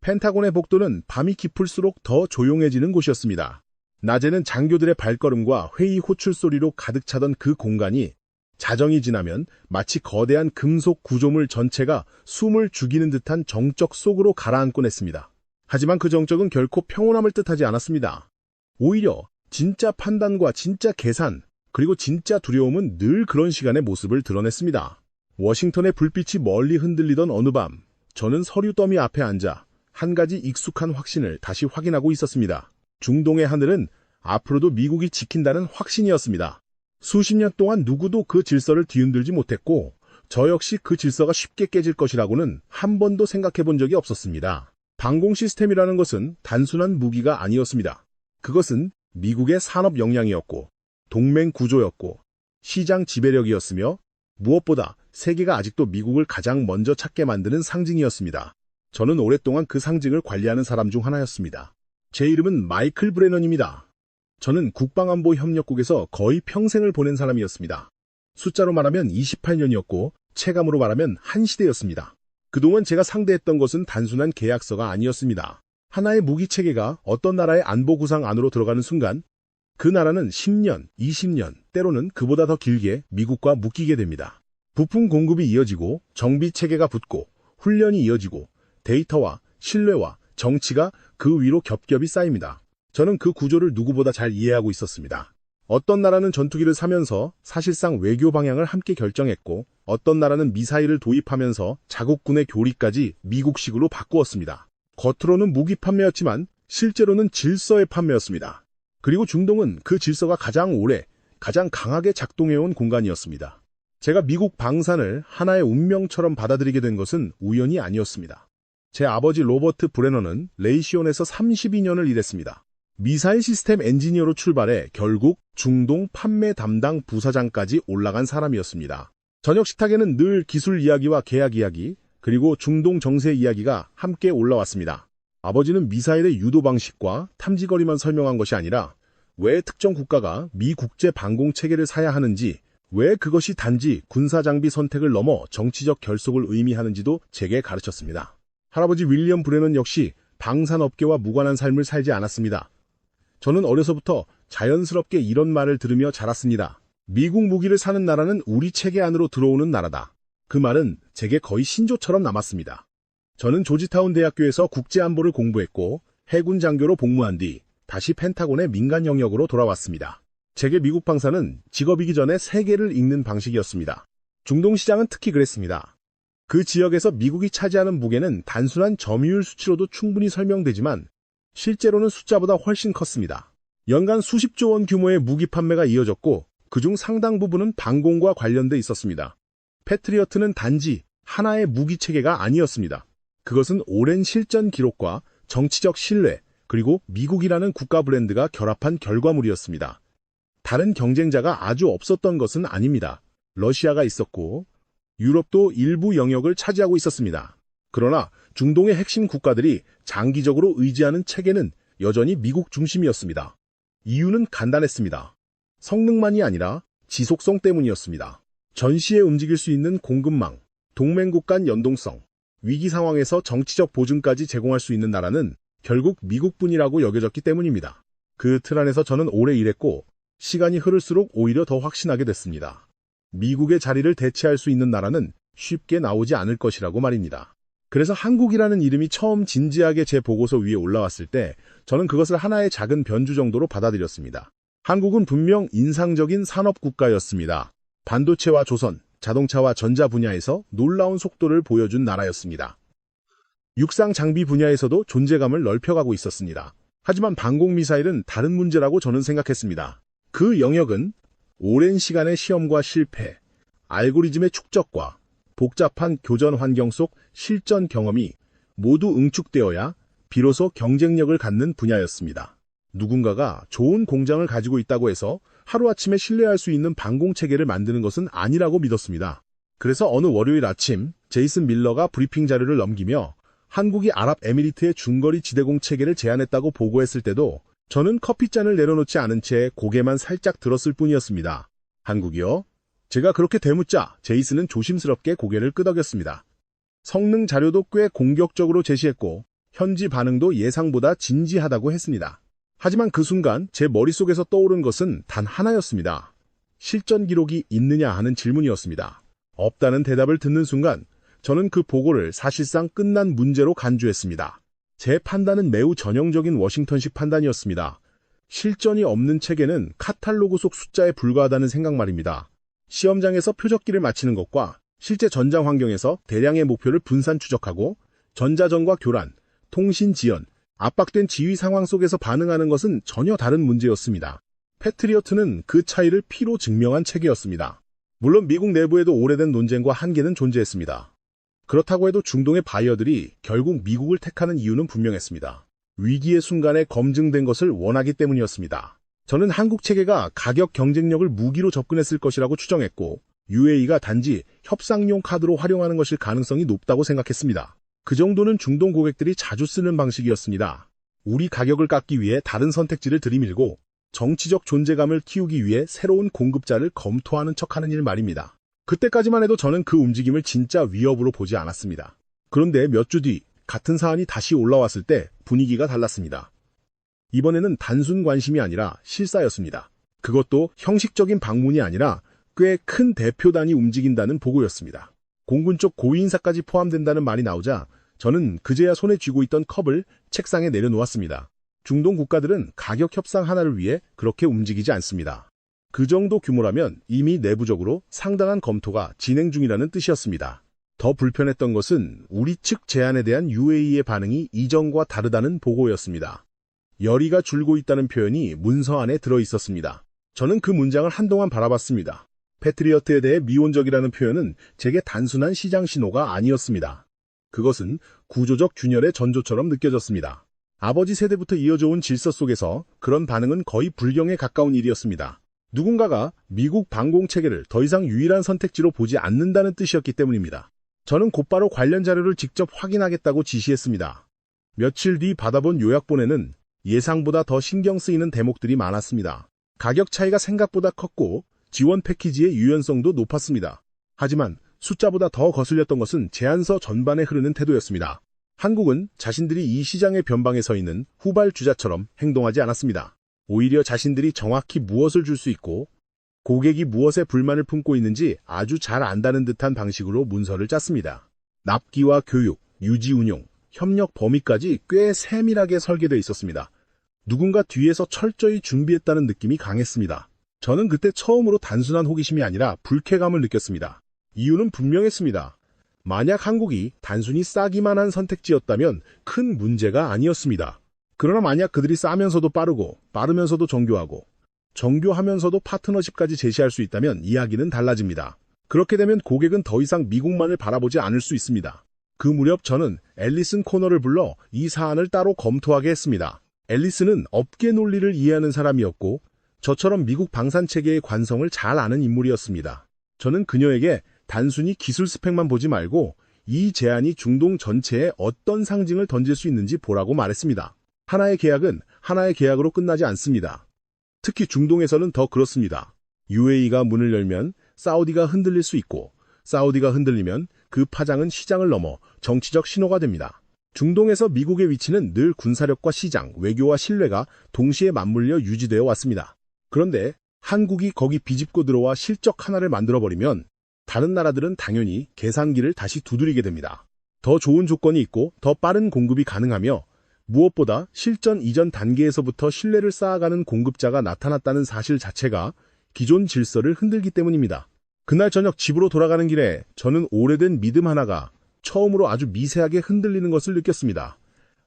펜타곤의 복도는 밤이 깊을수록 더 조용해지는 곳이었습니다. 낮에는 장교들의 발걸음과 회의 호출 소리로 가득 차던 그 공간이 자정이 지나면 마치 거대한 금속 구조물 전체가 숨을 죽이는 듯한 정적 속으로 가라앉곤 했습니다. 하지만 그 정적은 결코 평온함을 뜻하지 않았습니다. 오히려 진짜 판단과 진짜 계산, 그리고 진짜 두려움은 늘 그런 시간의 모습을 드러냈습니다. 워싱턴의 불빛이 멀리 흔들리던 어느 밤, 저는 서류 더미 앞에 앉아 한 가지 익숙한 확신을 다시 확인하고 있었습니다. 중동의 하늘은 앞으로도 미국이 지킨다는 확신이었습니다. 수십 년 동안 누구도 그 질서를 뒤흔들지 못했고 저 역시 그 질서가 쉽게 깨질 것이라고는 한 번도 생각해 본 적이 없었습니다. 방공 시스템이라는 것은 단순한 무기가 아니었습니다. 그것은 미국의 산업 역량이었고 동맹 구조였고 시장 지배력이었으며 무엇보다 세계가 아직도 미국을 가장 먼저 찾게 만드는 상징이었습니다. 저는 오랫동안 그 상징을 관리하는 사람 중 하나였습니다. 제 이름은 마이클 브레넌입니다. 저는 국방안보협력국에서 거의 평생을 보낸 사람이었습니다. 숫자로 말하면 28년이었고 체감으로 말하면 한 시대였습니다. 그동안 제가 상대했던 것은 단순한 계약서가 아니었습니다. 하나의 무기체계가 어떤 나라의 안보 구상 안으로 들어가는 순간 그 나라는 10년, 20년, 때로는 그보다 더 길게 미국과 묶이게 됩니다. 부품 공급이 이어지고 정비체계가 붙고 훈련이 이어지고 데이터와 신뢰와 정치가 그 위로 겹겹이 쌓입니다. 저는 그 구조를 누구보다 잘 이해하고 있었습니다. 어떤 나라는 전투기를 사면서 사실상 외교 방향을 함께 결정했고 어떤 나라는 미사일을 도입하면서 자국군의 교리까지 미국식으로 바꾸었습니다. 겉으로는 무기 판매였지만 실제로는 질서의 판매였습니다. 그리고 중동은 그 질서가 가장 오래, 가장 강하게 작동해온 공간이었습니다. 제가 미국 방산을 하나의 운명처럼 받아들이게 된 것은 우연이 아니었습니다. 제 아버지 로버트 브레넌은 레이시온에서 32년을 일했습니다. 미사일 시스템 엔지니어로 출발해 결국 중동 판매 담당 부사장까지 올라간 사람이었습니다. 저녁 식탁에는 늘 기술 이야기와 계약 이야기, 그리고 중동 정세 이야기가 함께 올라왔습니다. 아버지는 미사일의 유도 방식과 탐지거리만 설명한 것이 아니라 왜 특정 국가가 미 국제 방공 체계를 사야 하는지, 왜 그것이 단지 군사장비 선택을 넘어 정치적 결속을 의미하는지도 제게 가르쳤습니다. 할아버지 윌리엄 브레넌 역시 방산업계와 무관한 삶을 살지 않았습니다. 저는 어려서부터 자연스럽게 이런 말을 들으며 자랐습니다. 미국 무기를 사는 나라는 우리 체계 안으로 들어오는 나라다. 그 말은 제게 거의 신조처럼 남았습니다. 저는 조지타운 대학교에서 국제안보를 공부했고 해군 장교로 복무한 뒤 다시 펜타곤의 민간 영역으로 돌아왔습니다. 제게 미국 방사는 직업이기 전에 세계를 읽는 방식이었습니다. 중동 시장은 특히 그랬습니다. 그 지역에서 미국이 차지하는 무게는 단순한 점유율 수치로도 충분히 설명되지만 실제로는 숫자보다 훨씬 컸습니다. 연간 수십조 원 규모의 무기 판매가 이어졌고 그중 상당 부분은 방공과 관련돼 있었습니다. 패트리어트는 단지 하나의 무기 체계가 아니었습니다. 그것은 오랜 실전 기록과 정치적 신뢰, 그리고 미국이라는 국가 브랜드가 결합한 결과물이었습니다. 다른 경쟁자가 아주 없었던 것은 아닙니다. 러시아가 있었고 유럽도 일부 영역을 차지하고 있었습니다. 그러나 중동의 핵심 국가들이 장기적으로 의지하는 체계는 여전히 미국 중심이었습니다. 이유는 간단했습니다. 성능만이 아니라 지속성 때문이었습니다. 전시에 움직일 수 있는 공급망, 동맹국 간 연동성, 위기 상황에서 정치적 보증까지 제공할 수 있는 나라는 결국 미국뿐이라고 여겨졌기 때문입니다. 그 틀 안에서 저는 오래 일했고 시간이 흐를수록 오히려 더 확신하게 됐습니다. 미국의 자리를 대체할 수 있는 나라는 쉽게 나오지 않을 것이라고 말입니다. 그래서 한국이라는 이름이 처음 진지하게 제 보고서 위에 올라왔을 때 저는 그것을 하나의 작은 변주 정도로 받아들였습니다. 한국은 분명 인상적인 산업국가였습니다. 반도체와 조선, 자동차와 전자 분야에서 놀라운 속도를 보여준 나라였습니다. 육상 장비 분야에서도 존재감을 넓혀가고 있었습니다. 하지만 방공미사일은 다른 문제라고 저는 생각했습니다. 그 영역은 오랜 시간의 시험과 실패, 알고리즘의 축적과 복잡한 교전 환경 속 실전 경험이 모두 응축되어야 비로소 경쟁력을 갖는 분야였습니다. 누군가가 좋은 공장을 가지고 있다고 해서 하루아침에 신뢰할 수 있는 방공체계를 만드는 것은 아니라고 믿었습니다. 그래서 어느 월요일 아침 제이슨 밀러가 브리핑 자료를 넘기며 한국이 아랍에미리트의 중거리 지대공 체계를 제안했다고 보고했을 때도 저는 커피잔을 내려놓지 않은 채 고개만 살짝 들었을 뿐이었습니다. 한국이요? 제가 그렇게 되묻자 제이슨은 조심스럽게 고개를 끄덕였습니다. 성능 자료도 꽤 공격적으로 제시했고 현지 반응도 예상보다 진지하다고 했습니다. 하지만 그 순간 제 머릿속에서 떠오른 것은 단 하나였습니다. 실전 기록이 있느냐 하는 질문이었습니다. 없다는 대답을 듣는 순간 저는 그 보고를 사실상 끝난 문제로 간주했습니다. 제 판단은 매우 전형적인 워싱턴식 판단이었습니다. 실전이 없는 체계는 카탈로그 속 숫자에 불과하다는 생각 말입니다. 시험장에서 표적기를 맞히는 것과 실제 전장 환경에서 대량의 목표를 분산 추적하고 전자전과 교란, 통신 지연, 압박된 지휘 상황 속에서 반응하는 것은 전혀 다른 문제였습니다. 패트리어트는 그 차이를 피로 증명한 체계였습니다. 물론 미국 내부에도 오래된 논쟁과 한계는 존재했습니다. 그렇다고 해도 중동의 바이어들이 결국 미국을 택하는 이유는 분명했습니다. 위기의 순간에 검증된 것을 원하기 때문이었습니다. 저는 한국 체계가 가격 경쟁력을 무기로 접근했을 것이라고 추정했고 UAE가 단지 협상용 카드로 활용하는 것일 가능성이 높다고 생각했습니다. 그 정도는 중동 고객들이 자주 쓰는 방식이었습니다. 우리 가격을 깎기 위해 다른 선택지를 들이밀고 정치적 존재감을 키우기 위해 새로운 공급자를 검토하는 척하는 일 말입니다. 그때까지만 해도 저는 그 움직임을 진짜 위협으로 보지 않았습니다. 그런데 몇 주 뒤 같은 사안이 다시 올라왔을 때 분위기가 달랐습니다. 이번에는 단순 관심이 아니라 실사였습니다. 그것도 형식적인 방문이 아니라 꽤 큰 대표단이 움직인다는 보고였습니다. 공군 쪽 고위인사까지 포함된다는 말이 나오자 저는 그제야 손에 쥐고 있던 컵을 책상에 내려놓았습니다. 중동 국가들은 가격 협상 하나를 위해 그렇게 움직이지 않습니다. 그 정도 규모라면 이미 내부적으로 상당한 검토가 진행 중이라는 뜻이었습니다. 더 불편했던 것은 우리 측 제안에 대한 UAE의 반응이 이전과 다르다는 보고였습니다. 열의가 줄고 있다는 표현이 문서 안에 들어있었습니다. 저는 그 문장을 한동안 바라봤습니다. 패트리어트에 대해 미온적이라는 표현은 제게 단순한 시장 신호가 아니었습니다. 그것은 구조적 균열의 전조처럼 느껴졌습니다. 아버지 세대부터 이어져 온 질서 속에서 그런 반응은 거의 불경에 가까운 일이었습니다. 누군가가 미국 방공체계를 더 이상 유일한 선택지로 보지 않는다는 뜻이었기 때문입니다. 저는 곧바로 관련 자료를 직접 확인하겠다고 지시했습니다. 며칠 뒤 받아본 요약본에는 예상보다 더 신경 쓰이는 대목들이 많았습니다. 가격 차이가 생각보다 컸고 지원 패키지의 유연성도 높았습니다. 하지만 숫자보다 더 거슬렸던 것은 제안서 전반에 흐르는 태도였습니다. 한국은 자신들이 이 시장의 변방에 서 있는 후발주자처럼 행동하지 않았습니다. 오히려 자신들이 정확히 무엇을 줄 수 있고 고객이 무엇에 불만을 품고 있는지 아주 잘 안다는 듯한 방식으로 문서를 짰습니다. 납기와 교육, 유지 운용, 협력 범위까지 꽤 세밀하게 설계되어 있었습니다. 누군가 뒤에서 철저히 준비했다는 느낌이 강했습니다. 저는 그때 처음으로 단순한 호기심이 아니라 불쾌감을 느꼈습니다. 이유는 분명했습니다. 만약 한국이 단순히 싸기만 한 선택지였다면 큰 문제가 아니었습니다. 그러나 만약 그들이 싸면서도 빠르고 빠르면서도 정교하고 정교하면서도 파트너십까지 제시할 수 있다면 이야기는 달라집니다. 그렇게 되면 고객은 더 이상 미국만을 바라보지 않을 수 있습니다. 그 무렵 저는 앨리슨 코너를 불러 이 사안을 따로 검토하게 했습니다. 앨리슨은 업계 논리를 이해하는 사람이었고 저처럼 미국 방산체계의 관성을 잘 아는 인물이었습니다. 저는 그녀에게 단순히 기술 스펙만 보지 말고 이 제안이 중동 전체에 어떤 상징을 던질 수 있는지 보라고 말했습니다. 하나의 계약은 하나의 계약으로 끝나지 않습니다. 특히 중동에서는 더 그렇습니다. UAE가 문을 열면 사우디가 흔들릴 수 있고 사우디가 흔들리면 그 파장은 시장을 넘어 정치적 신호가 됩니다. 중동에서 미국의 위치는 늘 군사력과 시장, 외교와 신뢰가 동시에 맞물려 유지되어 왔습니다. 그런데 한국이 거기 비집고 들어와 실적 하나를 만들어버리면 다른 나라들은 당연히 계산기를 다시 두드리게 됩니다. 더 좋은 조건이 있고 더 빠른 공급이 가능하며 무엇보다 실전 이전 단계에서부터 신뢰를 쌓아가는 공급자가 나타났다는 사실 자체가 기존 질서를 흔들기 때문입니다. 그날 저녁 집으로 돌아가는 길에 저는 오래된 믿음 하나가 처음으로 아주 미세하게 흔들리는 것을 느꼈습니다.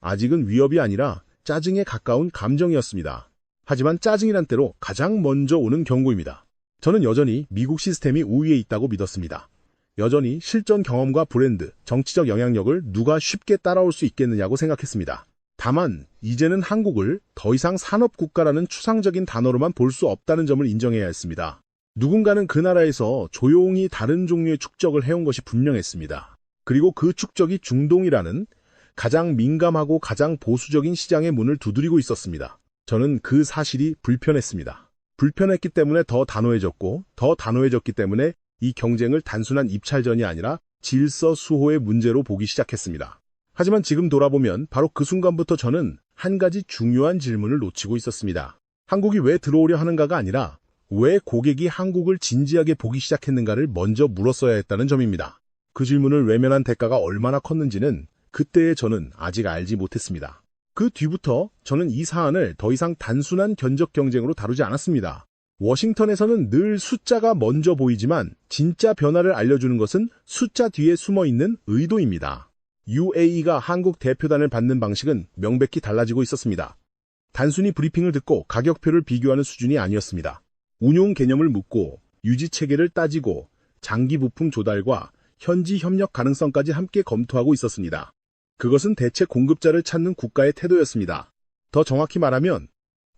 아직은 위협이 아니라 짜증에 가까운 감정이었습니다. 하지만 짜증이란 때로 가장 먼저 오는 경고입니다. 저는 여전히 미국 시스템이 우위에 있다고 믿었습니다. 여전히 실전 경험과 브랜드, 정치적 영향력을 누가 쉽게 따라올 수 있겠느냐고 생각했습니다. 다만 이제는 한국을 더 이상 산업국가라는 추상적인 단어로만 볼 수 없다는 점을 인정해야 했습니다. 누군가는 그 나라에서 조용히 다른 종류의 축적을 해온 것이 분명했습니다. 그리고 그 축적이 중동이라는 가장 민감하고 가장 보수적인 시장의 문을 두드리고 있었습니다. 저는 그 사실이 불편했습니다. 불편했기 때문에 더 단호해졌고 더 단호해졌기 때문에 이 경쟁을 단순한 입찰전이 아니라 질서 수호의 문제로 보기 시작했습니다. 하지만 지금 돌아보면 바로 그 순간부터 저는 한 가지 중요한 질문을 놓치고 있었습니다. 한국이 왜 들어오려 하는가가 아니라 왜 고객이 한국을 진지하게 보기 시작했는가를 먼저 물었어야 했다는 점입니다. 그 질문을 외면한 대가가 얼마나 컸는지는 그때의 저는 아직 알지 못했습니다. 그 뒤부터 저는 이 사안을 더 이상 단순한 견적 경쟁으로 다루지 않았습니다. 워싱턴에서는 늘 숫자가 먼저 보이지만 진짜 변화를 알려주는 것은 숫자 뒤에 숨어있는 의도입니다. UAE가 한국 대표단을 받는 방식은 명백히 달라지고 있었습니다. 단순히 브리핑을 듣고 가격표를 비교하는 수준이 아니었습니다. 운용 개념을 묻고 유지 체계를 따지고 장기 부품 조달과 현지 협력 가능성까지 함께 검토하고 있었습니다. 그것은 대체 공급자를 찾는 국가의 태도였습니다. 더 정확히 말하면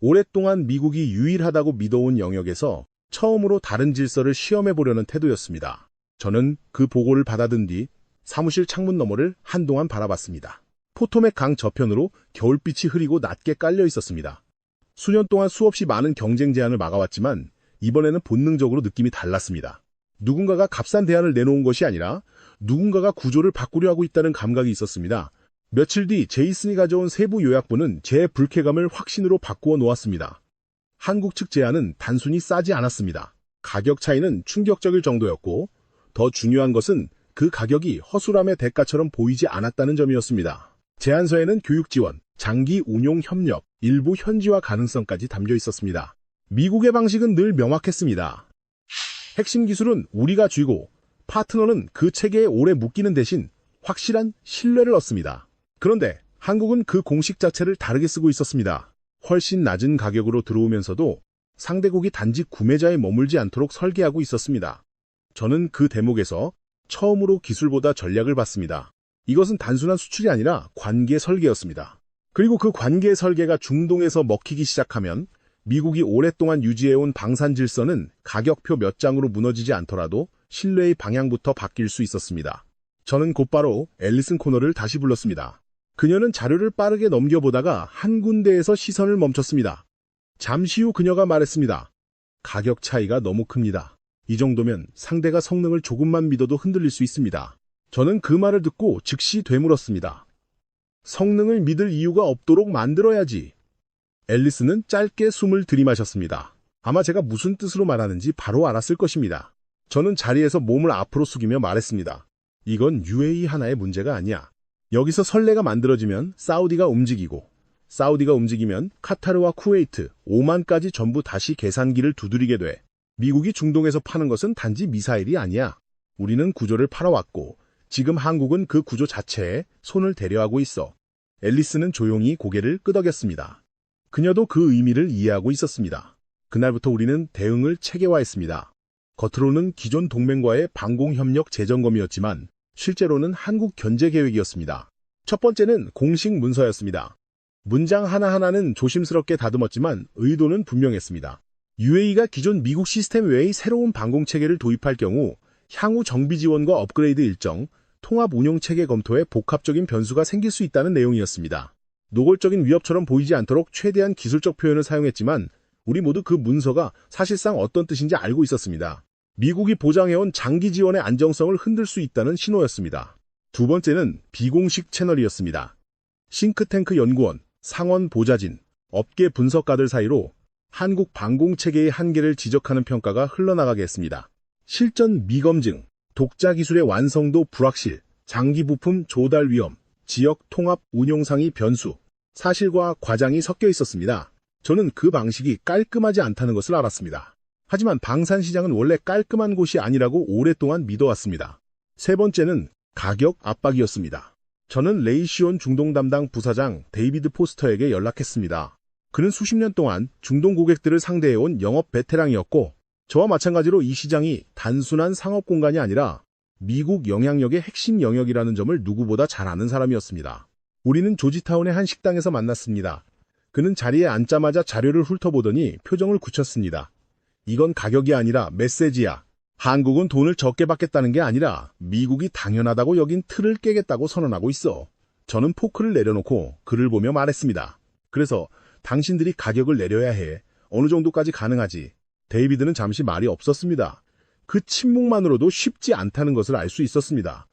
오랫동안 미국이 유일하다고 믿어온 영역에서 처음으로 다른 질서를 시험해보려는 태도였습니다. 저는 그 보고를 받아든 뒤 사무실 창문 너머를 한동안 바라봤습니다. 포토맥 강 저편으로 겨울빛이 흐리고 낮게 깔려 있었습니다. 수년 동안 수없이 많은 경쟁 제안을 막아왔지만 이번에는 본능적으로 느낌이 달랐습니다. 누군가가 값싼 대안을 내놓은 것이 아니라 누군가가 구조를 바꾸려 하고 있다는 감각이 있었습니다. 며칠 뒤 제이슨이 가져온 세부 요약본은 제 불쾌감을 확신으로 바꾸어 놓았습니다. 한국 측 제안은 단순히 싸지 않았습니다. 가격 차이는 충격적일 정도였고 더 중요한 것은 그 가격이 허술함의 대가처럼 보이지 않았다는 점이었습니다. 제안서에는 교육 지원, 장기 운용 협력, 일부 현지화 가능성까지 담겨 있었습니다. 미국의 방식은 늘 명확했습니다. 핵심 기술은 우리가 쥐고 파트너는 그 체계에 오래 묶이는 대신 확실한 신뢰를 얻습니다. 그런데 한국은 그 공식 자체를 다르게 쓰고 있었습니다. 훨씬 낮은 가격으로 들어오면서도 상대국이 단지 구매자에 머물지 않도록 설계하고 있었습니다. 저는 그 대목에서 처음으로 기술보다 전략을 봤습니다. 이것은 단순한 수출이 아니라 관계 설계였습니다. 그리고 그 관계 설계가 중동에서 먹히기 시작하면 미국이 오랫동안 유지해온 방산 질서는 가격표 몇 장으로 무너지지 않더라도 신뢰의 방향부터 바뀔 수 있었습니다. 저는 곧바로 앨리슨 코너를 다시 불렀습니다. 그녀는 자료를 빠르게 넘겨보다가 한 군데에서 시선을 멈췄습니다. 잠시 후 그녀가 말했습니다. 가격 차이가 너무 큽니다. 이 정도면 상대가 성능을 조금만 믿어도 흔들릴 수 있습니다. 저는 그 말을 듣고 즉시 되물었습니다. 성능을 믿을 이유가 없도록 만들어야지. 앨리스는 짧게 숨을 들이마셨습니다. 아마 제가 무슨 뜻으로 말하는지 바로 알았을 것입니다. 저는 자리에서 몸을 앞으로 숙이며 말했습니다. 이건 UAE 하나의 문제가 아니야. 여기서 선례가 만들어지면 사우디가 움직이고, 사우디가 움직이면 카타르와 쿠웨이트, 오만까지 전부 다시 계산기를 두드리게 돼. 미국이 중동에서 파는 것은 단지 미사일이 아니야. 우리는 구조를 팔아왔고 지금 한국은 그 구조 자체에 손을 대려하고 있어. 앨리스는 조용히 고개를 끄덕였습니다. 그녀도 그 의미를 이해하고 있었습니다. 그날부터 우리는 대응을 체계화했습니다. 겉으로는 기존 동맹과의 방공협력 재점검이었지만 실제로는 한국 견제 계획이었습니다. 첫 번째는 공식 문서였습니다. 문장 하나하나는 조심스럽게 다듬었지만 의도는 분명했습니다. UAE가 기존 미국 시스템 외의 새로운 방공체계를 도입할 경우 향후 정비 지원과 업그레이드 일정, 통합 운용체계 검토에 복합적인 변수가 생길 수 있다는 내용이었습니다. 노골적인 위협처럼 보이지 않도록 최대한 기술적 표현을 사용했지만 우리 모두 그 문서가 사실상 어떤 뜻인지 알고 있었습니다. 미국이 보장해온 장기 지원의 안정성을 흔들 수 있다는 신호였습니다. 두 번째는 비공식 채널이었습니다. 싱크탱크 연구원, 상원 보좌진, 업계 분석가들 사이로 한국 방공체계의 한계를 지적하는 평가가 흘러나가게 했습니다. 실전 미검증, 독자 기술의 완성도 불확실, 장기 부품 조달 위험, 지역 통합 운용상의 변수, 사실과 과장이 섞여 있었습니다. 저는 그 방식이 깔끔하지 않다는 것을 알았습니다. 하지만 방산시장은 원래 깔끔한 곳이 아니라고 오랫동안 믿어왔습니다. 세 번째는 가격 압박이었습니다. 저는 레이시온 중동 담당 부사장 데이비드 포스터에게 연락했습니다. 그는 수십 년 동안 중동 고객들을 상대해온 영업 베테랑이었고 저와 마찬가지로 이 시장이 단순한 상업 공간이 아니라 미국 영향력의 핵심 영역이라는 점을 누구보다 잘 아는 사람이었습니다. 우리는 조지타운의 한 식당에서 만났습니다. 그는 자리에 앉자마자 자료를 훑어보더니 표정을 굳혔습니다. 이건 가격이 아니라 메시지야. 한국은 돈을 적게 받겠다는 게 아니라 미국이 당연하다고 여긴 틀을 깨겠다고 선언하고 있어. 저는 포크를 내려놓고 그를 보며 말했습니다. 그래서 당신들이 가격을 내려야 해. 어느 정도까지 가능하지. 데이비드는 잠시 말이 없었습니다. 그 침묵만으로도 쉽지 않다는 것을 알 수 있었습니다.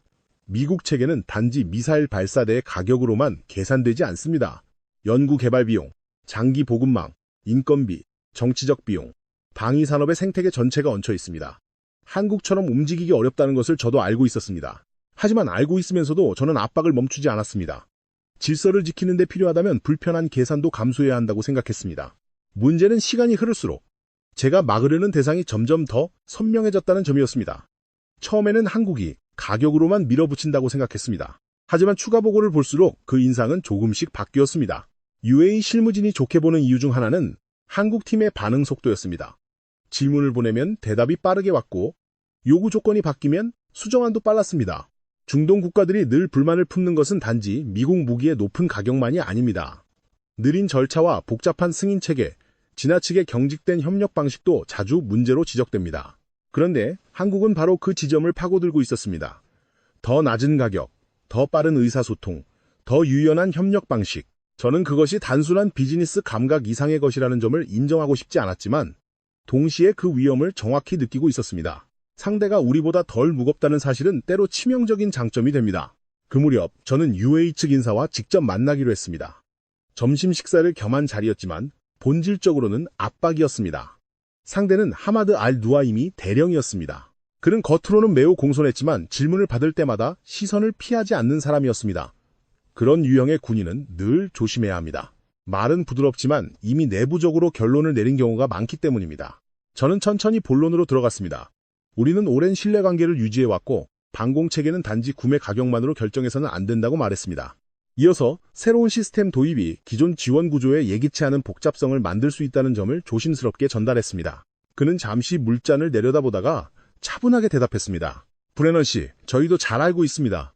미국 체계는 단지 미사일 발사대의 가격으로만 계산되지 않습니다. 연구 개발 비용, 장기 보급망, 인건비, 정치적 비용, 방위 산업의 생태계 전체가 얹혀 있습니다. 한국처럼 움직이기 어렵다는 것을 저도 알고 있었습니다. 하지만 알고 있으면서도 저는 압박을 멈추지 않았습니다. 질서를 지키는 데 필요하다면 불편한 계산도 감수해야 한다고 생각했습니다. 문제는 시간이 흐를수록 제가 막으려는 대상이 점점 더 선명해졌다는 점이었습니다. 처음에는 한국이 가격으로만 밀어붙인다고 생각했습니다. 하지만 추가 보고를 볼수록 그 인상은 조금씩 바뀌었습니다. UAE 실무진이 좋게 보는 이유 중 하나는 한국팀의 반응 속도였습니다. 질문을 보내면 대답이 빠르게 왔고 요구 조건이 바뀌면 수정안도 빨랐습니다. 중동 국가들이 늘 불만을 품는 것은 단지 미국 무기의 높은 가격만이 아닙니다. 느린 절차와 복잡한 승인 체계, 지나치게 경직된 협력 방식도 자주 문제로 지적됩니다. 그런데 한국은 바로 그 지점을 파고들고 있었습니다. 더 낮은 가격, 더 빠른 의사소통, 더 유연한 협력 방식. 저는 그것이 단순한 비즈니스 감각 이상의 것이라는 점을 인정하고 싶지 않았지만 동시에 그 위험을 정확히 느끼고 있었습니다. 상대가 우리보다 덜 무겁다는 사실은 때로 치명적인 장점이 됩니다. 그 무렵 저는 UAE 측 인사와 직접 만나기로 했습니다. 점심 식사를 겸한 자리였지만 본질적으로는 압박이었습니다. 상대는 하마드 알 누아임이 대령이었습니다. 그는 겉으로는 매우 공손했지만 질문을 받을 때마다 시선을 피하지 않는 사람이었습니다. 그런 유형의 군인은 늘 조심해야 합니다. 말은 부드럽지만 이미 내부적으로 결론을 내린 경우가 많기 때문입니다. 저는 천천히 본론으로 들어갔습니다. 우리는 오랜 신뢰관계를 유지해왔고 방공체계는 단지 구매 가격만으로 결정해서는 안 된다고 말했습니다. 이어서 새로운 시스템 도입이 기존 지원 구조에 예기치 않은 복잡성을 만들 수 있다는 점을 조심스럽게 전달했습니다. 그는 잠시 물잔을 내려다보다가 차분하게 대답했습니다. 브레넌 씨, 저희도 잘 알고 있습니다.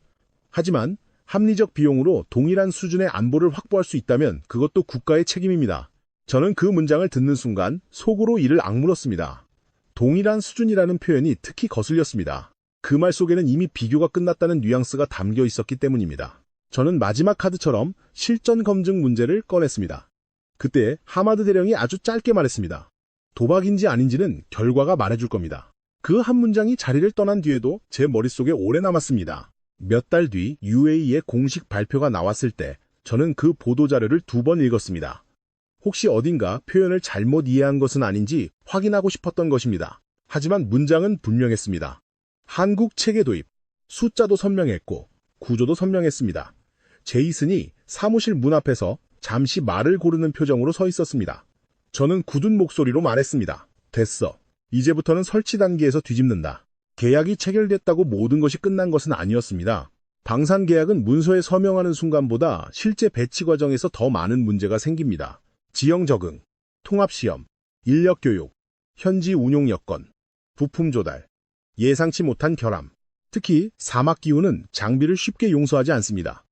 하지만 합리적 비용으로 동일한 수준의 안보를 확보할 수 있다면 그것도 국가의 책임입니다. 저는 그 문장을 듣는 순간 속으로 이를 악물었습니다. 동일한 수준이라는 표현이 특히 거슬렸습니다. 그 말 속에는 이미 비교가 끝났다는 뉘앙스가 담겨 있었기 때문입니다. 저는 마지막 카드처럼 실전 검증 문제를 꺼냈습니다. 그때 하마드 대령이 아주 짧게 말했습니다. 도박인지 아닌지는 결과가 말해줄 겁니다. 그 한 문장이 자리를 떠난 뒤에도 제 머릿속에 오래 남았습니다. 몇 달 뒤 UAE의 공식 발표가 나왔을 때 저는 그 보도자료를 2번 읽었습니다. 혹시 어딘가 표현을 잘못 이해한 것은 아닌지 확인하고 싶었던 것입니다. 하지만 문장은 분명했습니다. 한국 체계 도입, 숫자도 선명했고 구조도 선명했습니다. 제이슨이 사무실 문 앞에서 잠시 말을 고르는 표정으로 서 있었습니다. 저는 굳은 목소리로 말했습니다. 됐어. 이제부터는 설치 단계에서 뒤집는다. 계약이 체결됐다고 모든 것이 끝난 것은 아니었습니다. 방산 계약은 문서에 서명하는 순간보다 실제 배치 과정에서 더 많은 문제가 생깁니다. 지형 적응, 통합 시험, 인력 교육, 현지 운용 여건, 부품 조달, 예상치 못한 결함. 특히 사막 기후는 장비를 쉽게 용서하지 않습니다.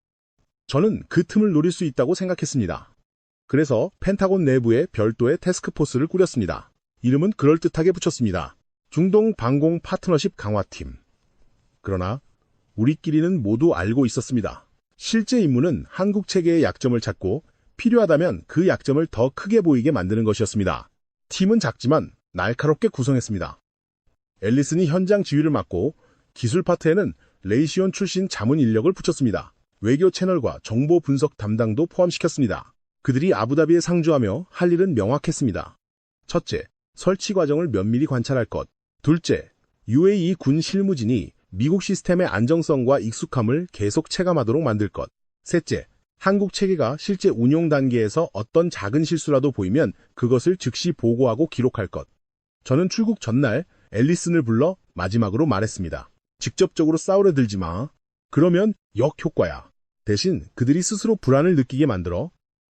저는 그 틈을 노릴 수 있다고 생각했습니다. 그래서 펜타곤 내부에 별도의 태스크포스를 꾸렸습니다. 이름은 그럴듯하게 붙였습니다. 중동 방공 파트너십 강화팀. 그러나 우리끼리는 모두 알고 있었습니다. 실제 임무는 한국 체계의 약점을 찾고 필요하다면 그 약점을 더 크게 보이게 만드는 것이었습니다. 팀은 작지만 날카롭게 구성했습니다. 앨리슨이 현장 지휘를 맡고 기술 파트에는 레이시온 출신 자문 인력을 붙였습니다. 외교 채널과 정보 분석 담당도 포함시켰습니다. 그들이 아부다비에 상주하며 할 일은 명확했습니다. 첫째, 설치 과정을 면밀히 관찰할 것. 둘째, UAE 군 실무진이 미국 시스템의 안정성과 익숙함을 계속 체감하도록 만들 것. 셋째, 한국 체계가 실제 운용 단계에서 어떤 작은 실수라도 보이면 그것을 즉시 보고하고 기록할 것. 저는 출국 전날 앨리슨을 불러 마지막으로 말했습니다. 직접적으로 싸우려 들지 마. 그러면 역효과야. 대신 그들이 스스로 불안을 느끼게 만들어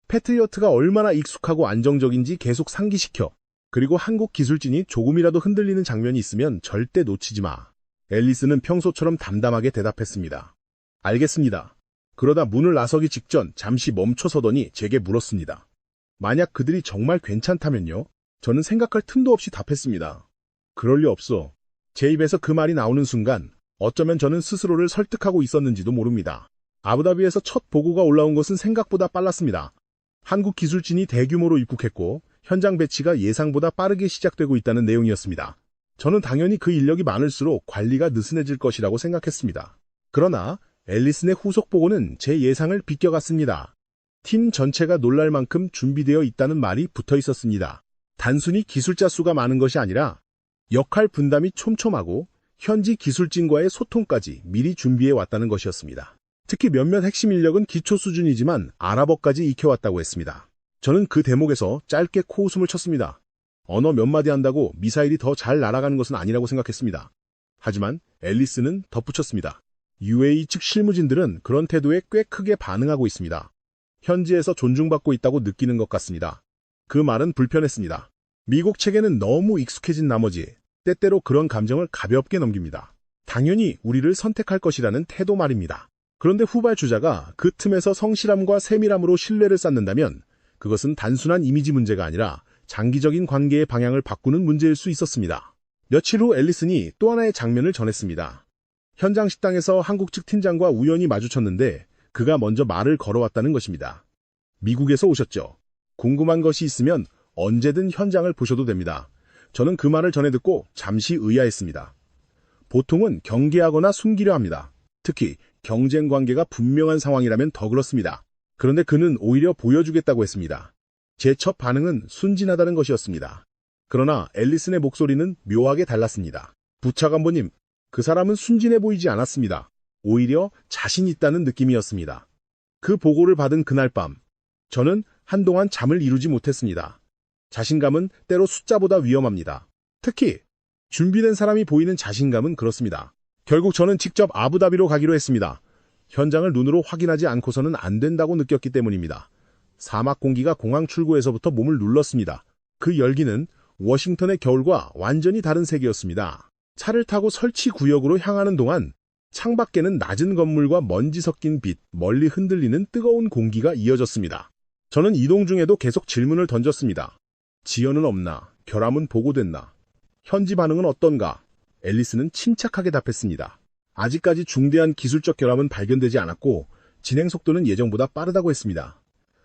패트리어트가 얼마나 익숙하고 안정적인지 계속 상기시켜. 그리고 한국 기술진이 조금이라도 흔들리는 장면이 있으면 절대 놓치지 마. 앨리슨은 평소처럼 담담하게 대답했습니다. 알겠습니다. 그러다 문을 나서기 직전 잠시 멈춰서더니 제게 물었습니다. 만약 그들이 정말 괜찮다면요? 저는 생각할 틈도 없이 답했습니다. 그럴 리 없어. 제 입에서 그 말이 나오는 순간 어쩌면 저는 스스로를 설득하고 있었는지도 모릅니다. 아부다비에서 첫 보고가 올라온 것은 생각보다 빨랐습니다. 한국 기술진이 대규모로 입국했고 현장 배치가 예상보다 빠르게 시작되고 있다는 내용이었습니다. 저는 당연히 그 인력이 많을수록 관리가 느슨해질 것이라고 생각했습니다. 그러나 앨리슨의 후속 보고는 제 예상을 비껴갔습니다. 팀 전체가 놀랄 만큼 준비되어 있다는 말이 붙어 있었습니다. 단순히 기술자 수가 많은 것이 아니라 역할 분담이 촘촘하고 현지 기술진과의 소통까지 미리 준비해 왔다는 것이었습니다. 특히 몇몇 핵심 인력은 기초 수준이지만 아랍어까지 익혀왔다고 했습니다. 저는 그 대목에서 짧게 코웃음을 쳤습니다. 언어 몇 마디 한다고 미사일이 더 잘 날아가는 것은 아니라고 생각했습니다. 하지만 앨리슨은 덧붙였습니다. UAE 측 실무진들은 그런 태도에 꽤 크게 반응하고 있습니다. 현지에서 존중받고 있다고 느끼는 것 같습니다. 그 말은 불편했습니다. 미국 체계는 너무 익숙해진 나머지 때때로 그런 감정을 가볍게 넘깁니다. 당연히 우리를 선택할 것이라는 태도 말입니다. 그런데 후발주자가 그 틈에서 성실함과 세밀함으로 신뢰를 쌓는다면 그것은 단순한 이미지 문제가 아니라 장기적인 관계의 방향을 바꾸는 문제일 수 있었습니다. 며칠 후 앨리슨이 또 하나의 장면을 전했습니다. 현장 식당에서 한국 측 팀장과 우연히 마주쳤는데 그가 먼저 말을 걸어왔다는 것입니다. 미국에서 오셨죠? 궁금한 것이 있으면 언제든 현장을 보셔도 됩니다. 저는 그 말을 전해 듣고 잠시 의아했습니다. 보통은 경계하거나 숨기려 합니다. 특히 경쟁 관계가 분명한 상황이라면 더 그렇습니다. 그런데 그는 오히려 보여주겠다고 했습니다. 제 첫 반응은 순진하다는 것이었습니다. 그러나 앨리슨의 목소리는 묘하게 달랐습니다. 부차관보님, 그 사람은 순진해 보이지 않았습니다. 오히려 자신 있다는 느낌이었습니다. 그 보고를 받은 그날 밤, 저는 한동안 잠을 이루지 못했습니다. 자신감은 때로 숫자보다 위험합니다. 특히 준비된 사람이 보이는 자신감은 그렇습니다. 결국 저는 직접 아부다비로 가기로 했습니다. 현장을 눈으로 확인하지 않고서는 안 된다고 느꼈기 때문입니다. 사막 공기가 공항 출구에서부터 몸을 눌렀습니다. 그 열기는 워싱턴의 겨울과 완전히 다른 세계였습니다. 차를 타고 설치 구역으로 향하는 동안 창밖에는 낮은 건물과 먼지 섞인 빛, 멀리 흔들리는 뜨거운 공기가 이어졌습니다. 저는 이동 중에도 계속 질문을 던졌습니다. 지연은 없나? 결함은 보고됐나? 현지 반응은 어떤가? 앨리슨은 침착하게 답했습니다. 아직까지 중대한 기술적 결함은 발견되지 않았고 진행 속도는 예정보다 빠르다고 했습니다.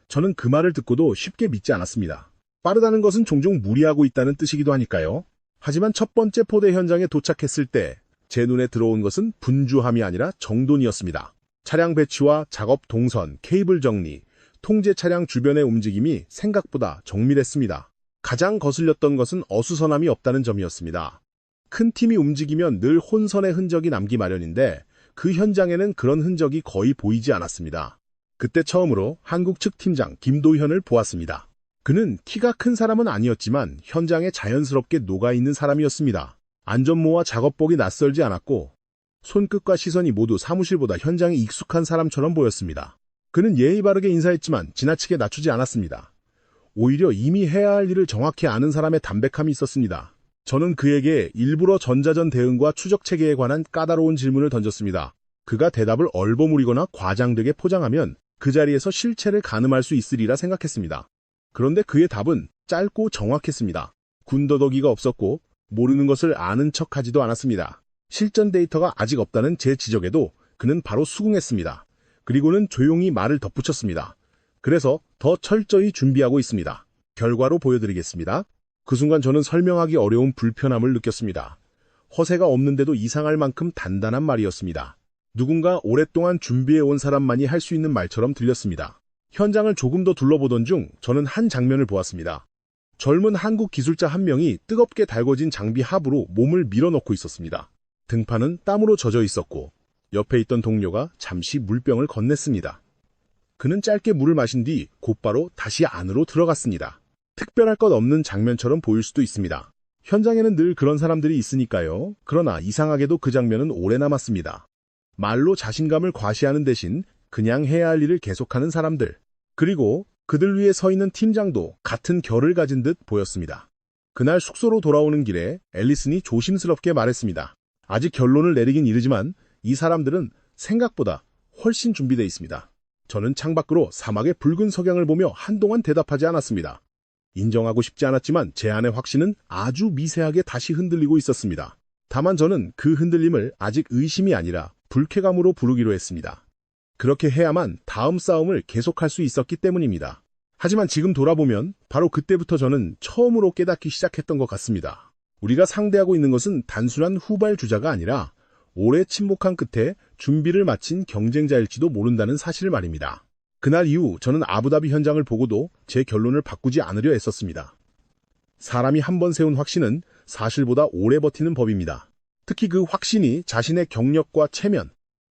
저는 그 말을 듣고도 쉽게 믿지 않았습니다. 빠르다는 것은 종종 무리하고 있다는 뜻이기도 하니까요. 하지만 첫 번째 포대 현장에 도착했을 때 제 눈에 들어온 것은 분주함이 아니라 정돈이었습니다. 차량 배치와 작업 동선, 케이블 정리, 통제 차량 주변의 움직임이 생각보다 정밀했습니다. 가장 거슬렸던 것은 어수선함이 없다는 점이었습니다. 큰 팀이 움직이면 늘 혼선의 흔적이 남기 마련인데 그 현장에는 그런 흔적이 거의 보이지 않았습니다. 그때 처음으로 한국 측 팀장 김도현을 보았습니다. 그는 키가 큰 사람은 아니었지만 현장에 자연스럽게 녹아있는 사람이었습니다. 안전모와 작업복이 낯설지 않았고 손끝과 시선이 모두 사무실보다 현장에 익숙한 사람처럼 보였습니다. 그는 예의 바르게 인사했지만 지나치게 낮추지 않았습니다. 오히려 이미 해야 할 일을 정확히 아는 사람의 담백함이 있었습니다. 저는 그에게 일부러 전자전 대응과 추적 체계에 관한 까다로운 질문을 던졌습니다. 그가 대답을 얼버무리거나 과장되게 포장하면 그 자리에서 실체를 가늠할 수 있으리라 생각했습니다. 그런데 그의 답은 짧고 정확했습니다. 군더더기가 없었고 모르는 것을 아는 척하지도 않았습니다. 실전 데이터가 아직 없다는 제 지적에도 그는 바로 수긍했습니다. 그리고는 조용히 말을 덧붙였습니다. 그래서 더 철저히 준비하고 있습니다. 결과로 보여드리겠습니다. 그 순간 저는 설명하기 어려운 불편함을 느꼈습니다. 허세가 없는데도 이상할 만큼 단단한 말이었습니다. 누군가 오랫동안 준비해온 사람만이 할 수 있는 말처럼 들렸습니다. 현장을 조금 더 둘러보던 중 저는 한 장면을 보았습니다. 젊은 한국 기술자 한 명이 뜨겁게 달궈진 장비 하부로 몸을 밀어넣고 있었습니다. 등판은 땀으로 젖어 있었고 옆에 있던 동료가 잠시 물병을 건넸습니다. 그는 짧게 물을 마신 뒤 곧바로 다시 안으로 들어갔습니다. 특별할 것 없는 장면처럼 보일 수도 있습니다. 현장에는 늘 그런 사람들이 있으니까요. 그러나 이상하게도 그 장면은 오래 남았습니다. 말로 자신감을 과시하는 대신 그냥 해야 할 일을 계속하는 사람들. 그리고 그들 위에 서 있는 팀장도 같은 결을 가진 듯 보였습니다. 그날 숙소로 돌아오는 길에 앨리슨이 조심스럽게 말했습니다. 아직 결론을 내리긴 이르지만 이 사람들은 생각보다 훨씬 준비되어 있습니다. 저는 창밖으로 사막의 붉은 석양을 보며 한동안 대답하지 않았습니다. 인정하고 싶지 않았지만 제 안의 확신은 아주 미세하게 다시 흔들리고 있었습니다. 다만 저는 그 흔들림을 아직 의심이 아니라 불쾌감으로 부르기로 했습니다. 그렇게 해야만 다음 싸움을 계속할 수 있었기 때문입니다. 하지만 지금 돌아보면 바로 그때부터 저는 처음으로 깨닫기 시작했던 것 같습니다. 우리가 상대하고 있는 것은 단순한 후발주자가 아니라 오래 침묵한 끝에 준비를 마친 경쟁자일지도 모른다는 사실을 말입니다. 그날 이후 저는 아부다비 현장을 보고도 제 결론을 바꾸지 않으려 애썼습니다. 사람이 한 번 세운 확신은 사실보다 오래 버티는 법입니다. 특히 그 확신이 자신의 경력과 체면,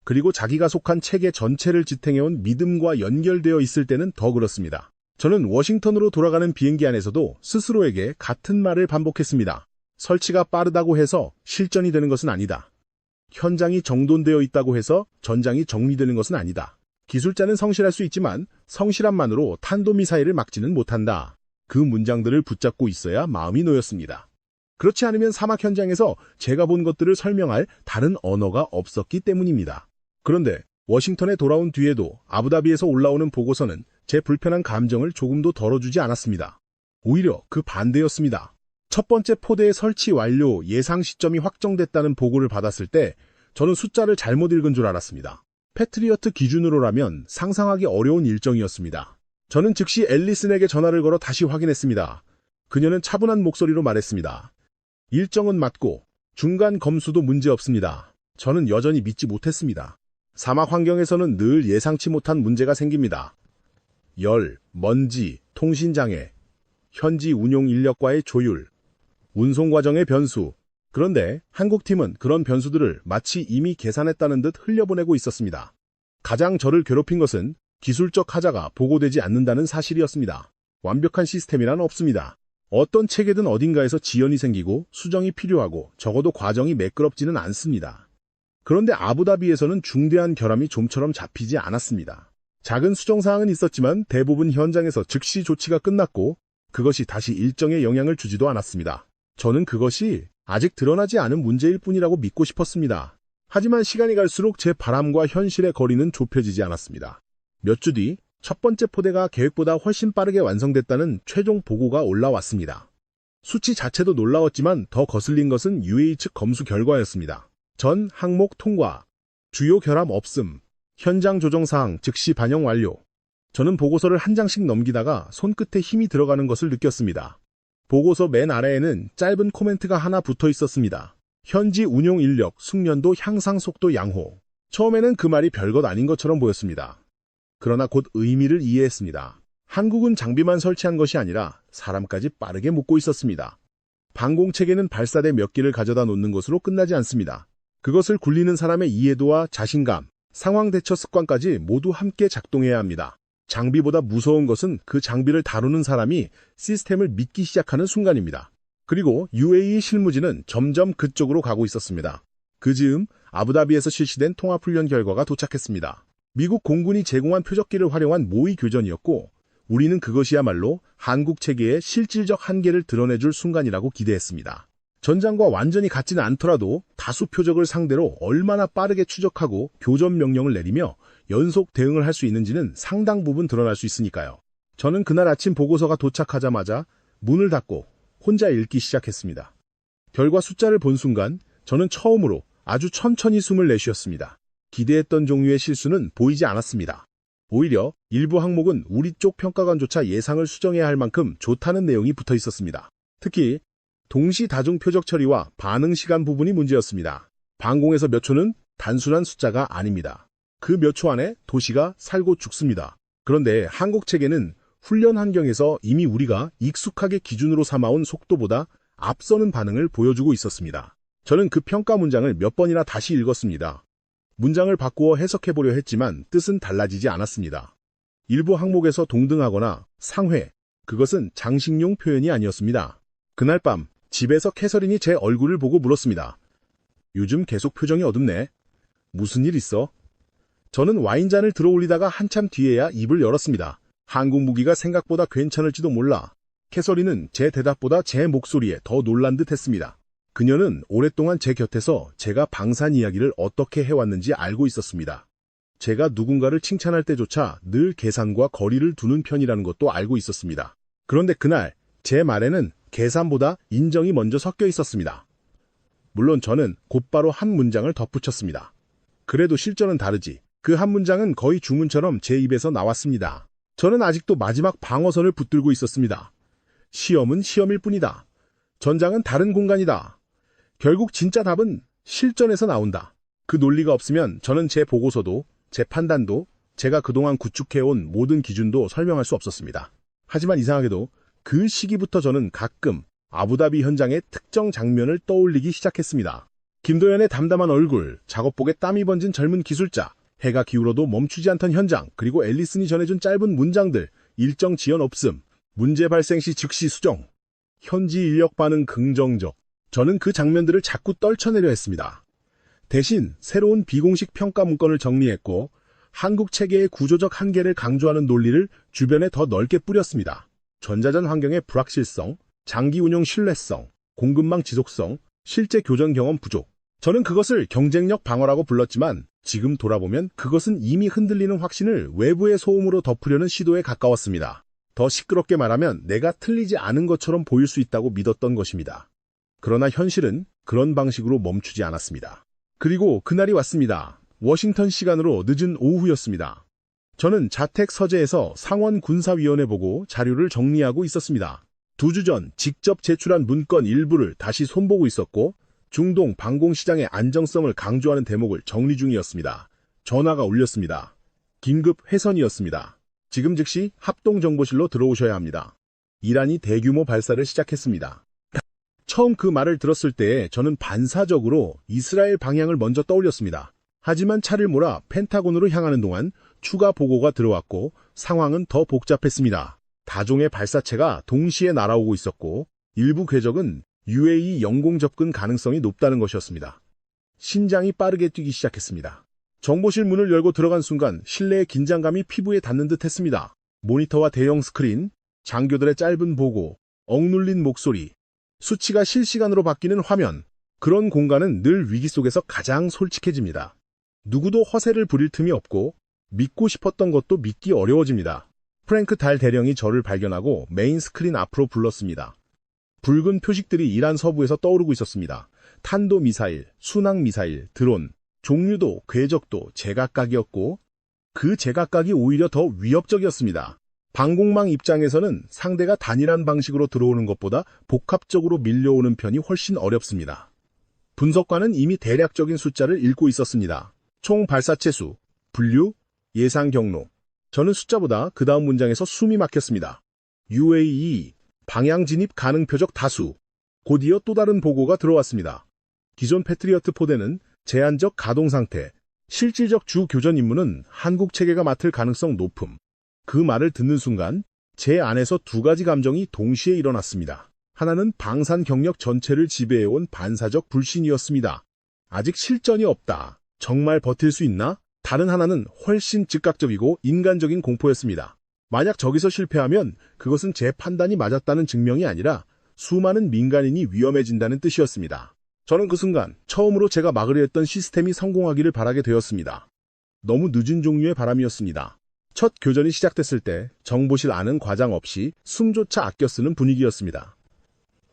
그리고 자기가 속한 체계 전체를 지탱해온 믿음과 연결되어 있을 때는 더 그렇습니다. 저는 워싱턴으로 돌아가는 비행기 안에서도 스스로에게 같은 말을 반복했습니다. 설치가 빠르다고 해서 실전이 되는 것은 아니다. 현장이 정돈되어 있다고 해서 전장이 정리되는 것은 아니다. 기술자는 성실할 수 있지만 성실함만으로 탄도미사일을 막지는 못한다. 그 문장들을 붙잡고 있어야 마음이 놓였습니다. 그렇지 않으면 사막 현장에서 제가 본 것들을 설명할 다른 언어가 없었기 때문입니다. 그런데 워싱턴에 돌아온 뒤에도 아부다비에서 올라오는 보고서는 제 불편한 감정을 조금도 덜어주지 않았습니다. 오히려 그 반대였습니다. 첫 번째 포대의 설치 완료 예상 시점이 확정됐다는 보고를 받았을 때 저는 숫자를 잘못 읽은 줄 알았습니다. 패트리어트 기준으로라면 상상하기 어려운 일정이었습니다. 저는 즉시 앨리슨에게 전화를 걸어 다시 확인했습니다. 그녀는 차분한 목소리로 말했습니다. 일정은 맞고 중간 검수도 문제없습니다. 저는 여전히 믿지 못했습니다. 사막 환경에서는 늘 예상치 못한 문제가 생깁니다. 열, 먼지, 통신장애, 현지 운용 인력과의 조율, 운송 과정의 변수. 그런데 한국팀은 그런 변수들을 마치 이미 계산했다는 듯 흘려보내고 있었습니다. 가장 저를 괴롭힌 것은 기술적 하자가 보고되지 않는다는 사실이었습니다. 완벽한 시스템이란 없습니다. 어떤 체계든 어딘가에서 지연이 생기고 수정이 필요하고 적어도 과정이 매끄럽지는 않습니다. 그런데 아부다비에서는 중대한 결함이 좀처럼 잡히지 않았습니다. 작은 수정사항은 있었지만 대부분 현장에서 즉시 조치가 끝났고 그것이 다시 일정에 영향을 주지도 않았습니다. 저는 그것이 아직 드러나지 않은 문제일 뿐이라고 믿고 싶었습니다. 하지만 시간이 갈수록 제 바람과 현실의 거리는 좁혀지지 않았습니다. 몇 주 뒤 첫 번째 포대가 계획보다 훨씬 빠르게 완성됐다는 최종 보고가 올라왔습니다. 수치 자체도 놀라웠지만 더 거슬린 것은 UAE 측 검수 결과였습니다. 전 항목 통과, 주요 결함 없음, 현장 조정사항 즉시 반영 완료. 저는 보고서를 한 장씩 넘기다가 손끝에 힘이 들어가는 것을 느꼈습니다. 보고서 맨 아래에는 짧은 코멘트가 하나 붙어 있었습니다. 현지 운용 인력, 숙련도, 향상 속도 양호. 처음에는 그 말이 별것 아닌 것처럼 보였습니다. 그러나 곧 의미를 이해했습니다. 한국은 장비만 설치한 것이 아니라 사람까지 빠르게 묶고 있었습니다. 방공체계는 발사대 몇 기를 가져다 놓는 것으로 끝나지 않습니다. 그것을 굴리는 사람의 이해도와 자신감, 상황 대처 습관까지 모두 함께 작동해야 합니다. 장비보다 무서운 것은 그 장비를 다루는 사람이 시스템을 믿기 시작하는 순간입니다. 그리고 UAE 실무진은 점점 그쪽으로 가고 있었습니다. 그 즈음 아부다비에서 실시된 통합훈련 결과가 도착했습니다. 미국 공군이 제공한 표적기를 활용한 모의 교전이었고 우리는 그것이야말로 한국 체계의 실질적 한계를 드러내줄 순간이라고 기대했습니다. 전장과 완전히 같지는 않더라도 다수 표적을 상대로 얼마나 빠르게 추적하고 교전 명령을 내리며 연속 대응을 할 수 있는지는 상당 부분 드러날 수 있으니까요. 저는 그날 아침 보고서가 도착하자마자 문을 닫고 혼자 읽기 시작했습니다. 결과 숫자를 본 순간 저는 처음으로 아주 천천히 숨을 내쉬었습니다. 기대했던 종류의 실수는 보이지 않았습니다. 오히려 일부 항목은 우리 쪽 평가관조차 예상을 수정해야 할 만큼 좋다는 내용이 붙어 있었습니다. 특히 동시 다중 표적 처리와 반응 시간 부분이 문제였습니다. 방공에서 몇 초는 단순한 숫자가 아닙니다. 그 몇 초 안에 도시가 살고 죽습니다. 그런데 한국 체계는 훈련 환경에서 이미 우리가 익숙하게 기준으로 삼아온 속도보다 앞서는 반응을 보여주고 있었습니다. 저는 그 평가 문장을 몇 번이나 다시 읽었습니다. 문장을 바꾸어 해석해보려 했지만 뜻은 달라지지 않았습니다. 일부 항목에서 동등하거나 상회, 그것은 장식용 표현이 아니었습니다. 그날 밤 집에서 캐서린이 제 얼굴을 보고 물었습니다. 요즘 계속 표정이 어둡네. 무슨 일 있어? 저는 와인잔을 들어올리다가 한참 뒤에야 입을 열었습니다. 한국 무기가 생각보다 괜찮을지도 몰라. 캐서린은 제 대답보다 제 목소리에 더 놀란 듯 했습니다. 그녀는 오랫동안 제 곁에서 제가 방산 이야기를 어떻게 해왔는지 알고 있었습니다. 제가 누군가를 칭찬할 때조차 늘 계산과 거리를 두는 편이라는 것도 알고 있었습니다. 그런데 그날 제 말에는 계산보다 인정이 먼저 섞여 있었습니다. 물론 저는 곧바로 한 문장을 덧붙였습니다. 그래도 실전은 다르지. 그 한 문장은 거의 주문처럼 제 입에서 나왔습니다. 저는 아직도 마지막 방어선을 붙들고 있었습니다. 시험은 시험일 뿐이다. 전장은 다른 공간이다. 결국 진짜 답은 실전에서 나온다. 그 논리가 없으면 저는 제 보고서도, 제 판단도, 제가 그동안 구축해온 모든 기준도 설명할 수 없었습니다. 하지만 이상하게도 그 시기부터 저는 가끔 아부다비 현장의 특정 장면을 떠올리기 시작했습니다. 김도연의 담담한 얼굴, 작업복에 땀이 번진 젊은 기술자, 해가 기울어도 멈추지 않던 현장, 그리고 앨리슨이 전해준 짧은 문장들, 일정 지연 없음, 문제 발생 시 즉시 수정, 현지 인력 반응 긍정적. 저는 그 장면들을 자꾸 떨쳐내려 했습니다. 대신 새로운 비공식 평가 문건을 정리했고 한국 체계의 구조적 한계를 강조하는 논리를 주변에 더 넓게 뿌렸습니다. 전자전 환경의 불확실성, 장기 운용 신뢰성, 공급망 지속성, 실제 교전 경험 부족. 저는 그것을 경쟁력 방어라고 불렀지만 지금 돌아보면 그것은 이미 흔들리는 확신을 외부의 소음으로 덮으려는 시도에 가까웠습니다. 더 시끄럽게 말하면 내가 틀리지 않은 것처럼 보일 수 있다고 믿었던 것입니다. 그러나 현실은 그런 방식으로 멈추지 않았습니다. 그리고 그날이 왔습니다. 워싱턴 시간으로 늦은 오후였습니다. 저는 자택 서재에서 상원 군사위원회 보고 자료를 정리하고 있었습니다. 2주 전 직접 제출한 문건 일부를 다시 손보고 있었고 중동 방공시장의 안정성을 강조하는 대목을 정리 중이었습니다. 전화가 울렸습니다. 긴급 회선이었습니다. 지금 즉시 합동정보실로 들어오셔야 합니다. 이란이 대규모 발사를 시작했습니다. 처음 그 말을 들었을 때 저는 반사적으로 이스라엘 방향을 먼저 떠올렸습니다. 하지만 차를 몰아 펜타곤으로 향하는 동안 추가 보고가 들어왔고 상황은 더 복잡했습니다. 다종의 발사체가 동시에 날아오고 있었고 일부 궤적은 UAE 영공 접근 가능성이 높다는 것이었습니다. 심장이 빠르게 뛰기 시작했습니다. 정보실 문을 열고 들어간 순간 실내의 긴장감이 피부에 닿는 듯 했습니다. 모니터와 대형 스크린, 장교들의 짧은 보고, 억눌린 목소리, 수치가 실시간으로 바뀌는 화면, 그런 공간은 늘 위기 속에서 가장 솔직해집니다. 누구도 허세를 부릴 틈이 없고 믿고 싶었던 것도 믿기 어려워집니다. 프랭크 달 대령이 저를 발견하고 메인 스크린 앞으로 불렀습니다. 붉은 표식들이 이란 서부에서 떠오르고 있었습니다. 탄도미사일, 순항미사일, 드론, 종류도 궤적도 제각각이었고 그 제각각이 오히려 더 위협적이었습니다. 방공망 입장에서는 상대가 단일한 방식으로 들어오는 것보다 복합적으로 밀려오는 편이 훨씬 어렵습니다. 분석관은 이미 대략적인 숫자를 읽고 있었습니다. 총 발사체 수, 분류, 예상 경로. 저는 숫자보다 그 다음 문장에서 숨이 막혔습니다. UAE, 방향 진입 가능 표적 다수. 곧이어 또 다른 보고가 들어왔습니다. 기존 패트리어트 포대는 제한적 가동 상태, 실질적 주 교전 임무는 한국 체계가 맡을 가능성 높음. 그 말을 듣는 순간 제 안에서 두 가지 감정이 동시에 일어났습니다. 하나는 방산 경력 전체를 지배해온 반사적 불신이었습니다. 아직 실전이 없다. 정말 버틸 수 있나? 다른 하나는 훨씬 즉각적이고 인간적인 공포였습니다. 만약 저기서 실패하면 그것은 제 판단이 맞았다는 증명이 아니라 수많은 민간인이 위험해진다는 뜻이었습니다. 저는 그 순간 처음으로 제가 막으려 했던 시스템이 성공하기를 바라게 되었습니다. 너무 늦은 종류의 바람이었습니다. 첫 교전이 시작됐을 때 정보실 안은 과장 없이 숨조차 아껴 쓰는 분위기였습니다.